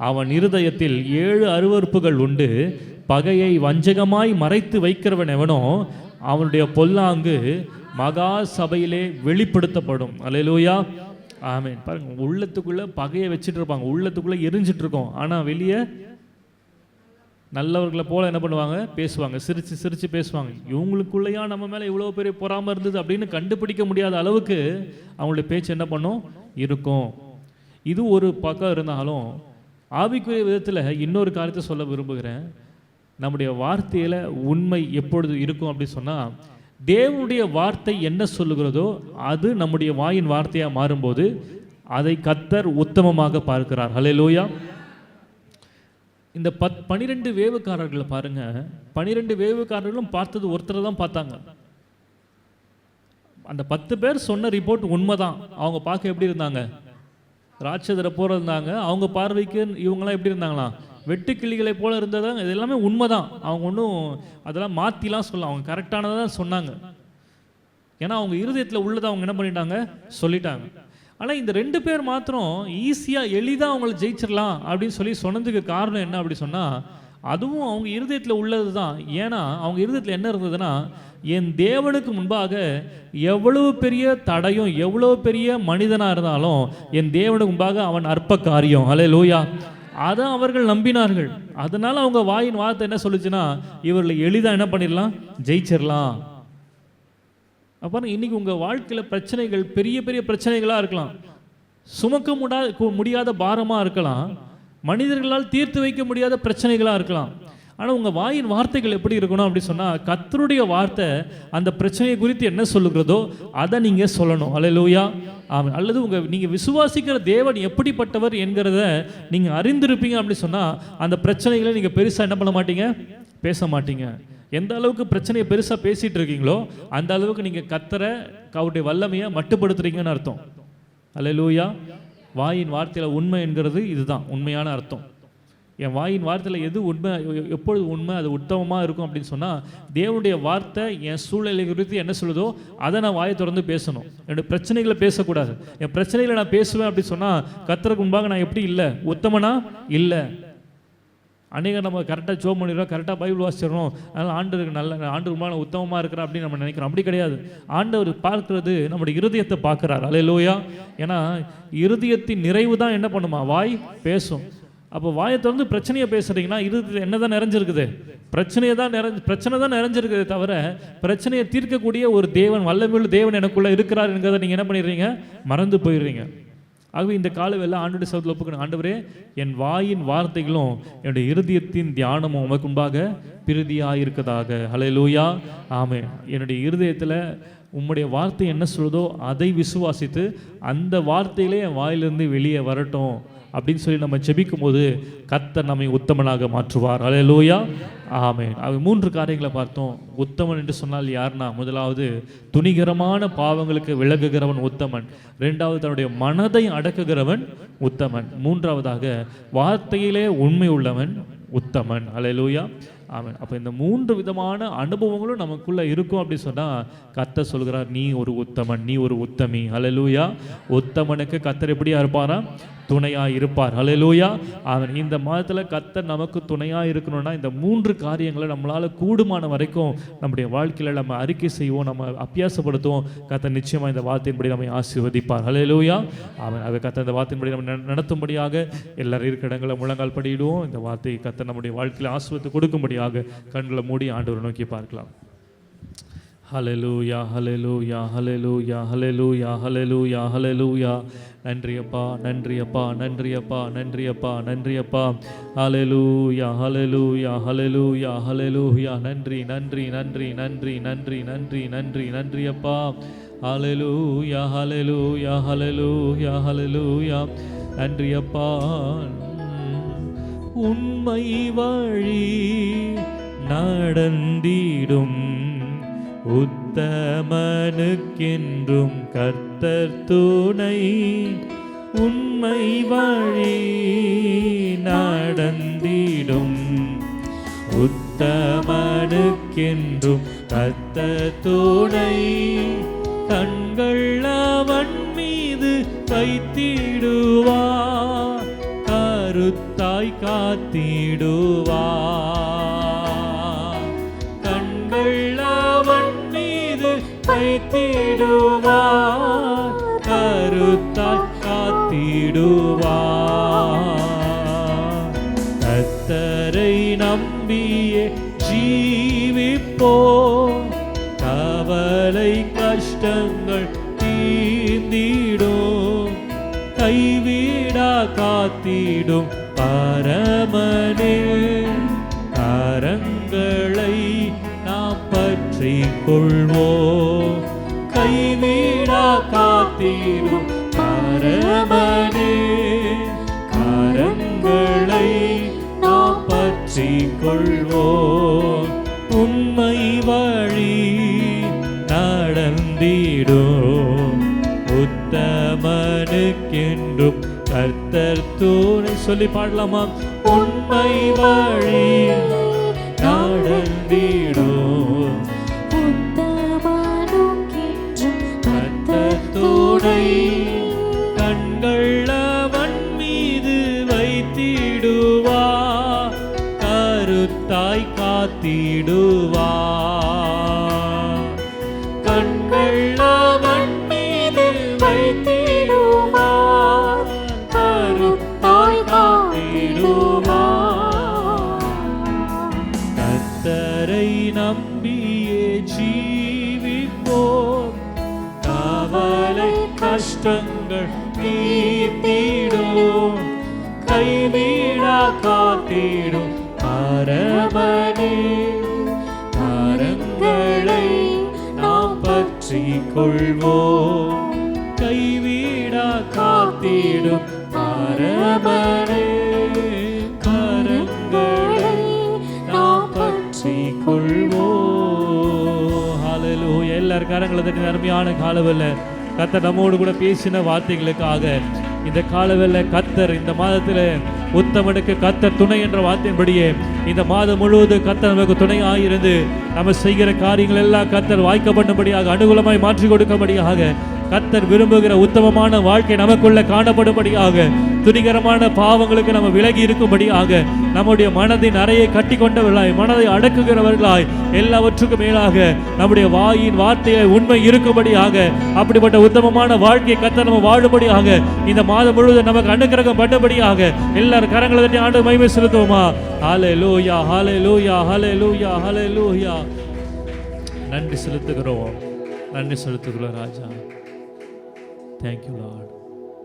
அவன் இருதயத்தில் 7 அருவருப்புகள் உண்டு. பகையை வஞ்சகமாய் மறைத்து வைக்கிறவன் எவனோ அவனுடைய பொல்லாங்கு மகா சபையிலே வெளிப்படுத்தப்படும். அல்லேலூயா, ஆமென். பாருங்க, உள்ளத்துக்குள்ள பகையை வச்சுட்டு இருப்பாங்க, உள்ளத்துக்குள்ள எரிஞ்சிட்டு இருக்கோம். ஆனால் வெளியே நல்லவர்களை போல என்ன பண்ணுவாங்க, பேசுவாங்க, சிரிச்சு சிரிச்சு பேசுவாங்க. இவங்களுக்குள்ளேயா நம்ம மேலே இவ்வளோ பெரிய பொறாமல் இருந்தது அப்படின்னு கண்டுபிடிக்க முடியாத அளவுக்கு அவங்களுடைய பேச்சு என்ன பண்ணும், இருக்கும். இது ஒரு பக்கம் இருந்தாலும் ஆவிக்குரிய விதத்தில் இன்னொரு காரியத்தை சொல்ல விரும்புகிறேன். நம்முடைய வார்த்தையில் உண்மை எப்பொழுது இருக்கும் அப்படின்னு சொன்னால், தேவனுடைய வார்த்தை என்ன சொல்லுகிறதோ அது நம்முடைய வாயின் வார்த்தையாக மாறும்போது அதை கர்த்தர் உத்தமமாக பார்க்கிறார். அல்லேலூயா. இந்த 12 வேவுக்காரர்களை பாருங்க, 12 வேவுக்காரர்களும் பார்த்தது ஒருத்தரை தான் பார்த்தாங்க. அந்த 10 பேர் சொன்ன ரிப்போர்ட் உண்மைதான். அவங்க பார்க்க எப்படி இருந்தாங்க, ராட்சதரை போல இருந்தாங்க. அவங்க பார்வைக்கு இவங்கெல்லாம் எப்படி இருந்தாங்களாம், வெட்டுக்கிளிகளை போல இருந்ததாங்க. இது எல்லாமே உண்மைதான். அவங்க ஒன்றும் அதெல்லாம் மாற்றிலாம் சொல்லலாம், அவங்க கரெக்டானதை தான் சொன்னாங்க. ஏன்னா அவங்க இருதயத்தில் உள்ளதை அவங்க என்ன பண்ணிட்டாங்க, சொல்லிட்டாங்க. ஆனால் இந்த 2 பேர் மாத்திரம் ஈஸியாக எளிதாக அவங்களை ஜெயிச்சிடலாம் அப்படின்னு சொல்லி சொன்னதுக்கு காரணம் என்ன அப்படி சொன்னால், அதுவும் அவங்க இருதயத்தில் உள்ளது தான். ஏன்னா அவங்க இருதயத்தில் என்ன இருந்ததுன்னா, என் தேவனுக்கு முன்பாக எவ்வளவு பெரிய தடையும் எவ்வளவு பெரிய மனிதனாக இருந்தாலும் என் தேவனுக்கு முன்பாக அவன் அற்ப காரியம். அல்லேலூயா. அதை அவர்கள் நம்பினார்கள். அதனால அவங்க வாயின் வார்த்தை என்ன சொல்லுச்சுன்னா, இவர்களை எளிதாக என்ன பண்ணிடலாம், ஜெயிச்சிடலாம். அப்புறம் இன்னைக்கு உங்கள் வாழ்க்கையில் பிரச்சனைகள் பெரிய பெரிய பிரச்சனைகளாக இருக்கலாம், சுமக்க முடியாத பாரமாக இருக்கலாம், மனிதர்களால் தீர்த்து வைக்க முடியாத பிரச்சனைகளாக இருக்கலாம். ஆனால் உங்கள் வாயின் வார்த்தைகள் எப்படி இருக்கணும் அப்படி சொன்னால், கர்த்தருடைய வார்த்தை அந்த பிரச்சனையை குறித்து என்ன சொல்லுகிறதோ அதை நீங்கள் சொல்லணும். அல்லேலூயா. ஆமென். அல்லது நீங்கள் விசுவாசிக்கிற தேவன் எப்படிப்பட்டவர் என்கிறத நீங்கள் அறிந்திருப்பீங்க அப்படி சொன்னால் அந்த பிரச்சனைகளை நீங்கள் பெருசாக என்ன பண்ண மாட்டீங்க, பேச மாட்டீங்க. எந்த அளவுக்கு பிரச்சனையை பெருசாக பேசிகிட்டு இருக்கீங்களோ அந்த அளவுக்கு நீங்கள் கர்த்தரை அவருடைய வல்லமையை மட்டுப்படுத்துறீங்கன்னு அர்த்தம். அல்லேலூயா. வாயின் வார்த்தையில் உண்மை என்கிறது இதுதான் உண்மையான அர்த்தம். என் வாயின் வார்த்தையில் எது உண்மை, எப்பொழுது உண்மை, அது உத்தமமாக இருக்கும் அப்படின்னு சொன்னால், தேவனுடைய வார்த்தை என் சூழ்நிலை குறித்து என்ன சொல்லுதோ அதை நான் வாயை திறந்து பேசணும். என்னுடைய பிரச்சனைகளை பேசக்கூடாது. என் பிரச்சனைகளை நான் பேசுவேன் அப்படின்னு சொன்னால் கர்த்தருக்கு முன்பாக நான் எப்படி இல்லை, உத்தமனா இல்லை. அநேகம் நம்ம கரெக்டாக ஜோம் பண்ணிடுறோம், கரெக்டாக பைபிள் வாசிச்சிடணும், அதனால் ஆண்டவருக்கு முன்பாக உத்தமமாக இருக்கிறேன் அப்படின்னு நம்ம நினைக்கிறோம். அப்படி கிடையாது. ஆண்டவர் பார்க்கிறது நம்முடைய இருதயத்தை பார்க்குறார். அல்லேலூயா. ஏன்னா இருதயத்தின் நிறைவு தான் என்ன பண்ணுமா, வாய் பேசும். அப்போ வாயை திறந்து பிரச்சனையை பேசுறீங்கன்னா இருதயத்தில் என்ன தான் நிறைஞ்சிருக்குது, பிரச்சனை தான் நிறைஞ்சிருக்குது தவிர பிரச்சனையை தீர்க்கக்கூடிய ஒரு தேவன், வல்லமையுள்ள தேவன் எனக்குள்ளே இருக்கிறார் என்கிறத நீங்கள் என்ன பண்ணிடுறீங்க, மறந்து போயிடுறீங்க. ஆகவே இந்த காலவெல்லாம் ஆண்டோடைய சவுத்தில் ஒப்புக்கணும். ஆண்டவரே, என் வாயின் வார்த்தைகளும் என்னுடைய இருதயத்தின் தியானமும் உமக்கு முன்பாக பிரீதியாக இருக்கதாக. அல்லேலூயா. ஆமென். என்னுடைய இருதயத்தில் உம்முடைய வார்த்தை என்ன சொல்லுதோ அதை விசுவாசித்து அந்த வார்த்தையிலே என் வாயிலிருந்து வெளியே வரட்டும் அப்படின்னு சொல்லி நம்ம ஜெபிக்கும் போது கர்த்தர் நம்மை உத்தமனாக மாற்றுவார். அல்லேலூயா. ஆமென். அது 3 காரியங்களை பார்த்தோம். உத்தமன் என்று சொன்னால் யாருன்னா, முதலாவது துணிகரமான பாவங்களுக்கு விலகுகிறவன் உத்தமன். 2வது தன்னுடைய மனதை அடக்குகிறவன் உத்தமன். 3வதாக வார்த்தையிலே உண்மை உள்ளவன் உத்தமன். அல்லேலூயா. ஆமென். அப்போ இந்த 3 விதமான அனுபவங்களும் நமக்குள்ளே இருக்கும் அப்படி சொன்னால் கர்த்தர் சொல்கிறார், நீ ஒரு உத்தமன், நீ ஒரு உத்தமி. அல்லேலூயா. உத்தமனுக்கு கர்த்தர் எப்படியா இருப்பாரா, துணையாக இருப்பார். அல்லேலூயா. அவன் இந்த மாதத்தில் கர்த்தர் நமக்கு துணையாக இருக்கணும்னா இந்த 3 காரியங்களை நம்மளால் கூடுமான வரைக்கும் நம்முடைய வாழ்க்கையில் நம்ம அறிக்கை செய்வோம், நம்ம அபியாசப்படுத்துவோம். கர்த்தர் நிச்சயமாக இந்த வார்த்தையின்படி நம்மை ஆசீர்வதிப்பார். அல்லேலூயா. அவன் அதை கர்த்தர் இந்த வார்த்தையின்படி நம்ம நடத்தும்படியாக எல்லாரும் இருக்கிற இடங்களை முழங்கால் படியிடுவோம். இந்த வார்த்தையை கர்த்தர் நம்முடைய வாழ்க்கையில் ஆசீர்வாதத்தை கொடுக்கும்படியாக கண்களை மூடி ஆண்டவரை நோக்கி பார்க்கலாம். ஹல்லேலூயா, ஹல்லேலூயா, ஹல்லேலூயா, ஹல்லேலூயா, ஹல்லேலூயா, ஹல்லேலூயா. நன்றியப்பா, நன்றியப்பா, நன்றியப்பா, நன்றியப்பா, நன்றியப்பா. ஹல்லேலூயா, ஹல்லேலூயா, ஹல்லேலூயா, ஹல்லேலூயா. நன்றி, நன்றி, நன்றி, நன்றி, நன்றி, நன்றி, நன்றி, நன்றியப்பா. ஹல்லேலூயா, ஹல்லேலூயா, ஹல்லேலூயா, ஹல்லேலூயா. நன்றியப்பா. உண்மை வழி நடந்திடும் உத்தமனுக்கென்றும் கர்த்தர் துணை. உண்மை வழி நடந்திடும் உத்தமனுக்கென்றும் கர்த்தர் துணை. கண்கள் அவன் மீது வைத்திடுவார், கருத்தாய் காத்திடுவார். கண்கள் அவன் மீது வைத்திடுவார், கருத்தாய் காத்திடுவார். கர்த்தரை நம்பியே ஜீவிப்போம், கவலை கஷ்டங்கள் தீர்ந்திடும். கைவிடா காத்திடும் பரமனே, கரங்களை நாம் பற்றி கொள்வோம். கைவிடா காத்திடும் பரமனே, கரங்களை நாம் பற்றி கொள்வோம். உண்மை வழி நடந்திடும் உத்தமனுக்கென்றும் கர்த்தர் துணை. சொல்லி பாடலாமா? உண்மை வழி நடந்திடும் உத்தமனுக்கென்றும் கர்த்தர் துணை. கண்கள் அவன் மீது வைத்திடுவார், கரு காத்திடுவார். கண்கள் அவன் மீது வைத்திடுவார், கருத்தாய் காத்திடுவார். கர்த்தரை நம்பியே ஜீவிப்போம், கவலை கஷ்டங்கள் நீத்திடும், கைவிடா காத்திடும் அரவணே. கரங்களை நாம் பற்றி கொள்வோம், கைவிடா காத்திடும் அரவணே. கரங்களை நாம் பற்றி கொள்வோம். ஹல்லேலூயா. எல்லாரும் கரங்களை தட்டி அருமையான காலவல்ல கர்த்தர் நம்மோடு கூட பேசின வார்த்தைகளுக்காக இந்த காலவெல்ல கர்த்தர் இந்த மாதத்தில் உத்தமனுக்கு கர்த்தர் துணை என்ற வார்த்தையின்படியே இந்த மாதம் முழுவதும் கர்த்தர் நமக்கு துணையாயிருந்து நம்ம செய்கிற காரியங்கள் எல்லாம் கர்த்தர் வாய்க்கப்பட்டபடியாக அனுகூலமாய் மாற்றி கொடுக்கபடியாக கர்த்தர் விரும்புகிற உத்தமமான வாழ்க்கை நமக்குள்ள காணப்படும்படியாக துணிகரமான பாவங்களுக்கு நம்ம விலகி இருக்கும்படியாக நம்முடைய மனதின் அறையை கட்டி கொண்டவர்களாய் மனதை அடக்குகிறவர்களாய் எல்லாவற்றுக்கும் மேலாக நம்முடைய வாயின் வார்த்தையை உண்மை இருக்கும்படியாக அப்படிப்பட்ட உத்தமமான வாழ்க்கையை கர்த்தர் நம்ம வாழும்படியாக இந்த மாதம் முழுவதும் நமக்கு அனுக்கிரகம் பண்ணபடியாக எல்லாரும் கரங்களை தட்டி ஆண்டு மகிமை செலுத்துவோமா? ஹல்லேலூயா, ஹல்லேலூயா, ஹல்லேலூயா, ஹல்லேலூயா. நன்றி செலுத்துகிறோம், நன்றி செலுத்துகிறோம் ராஜா. Thank you, Lord.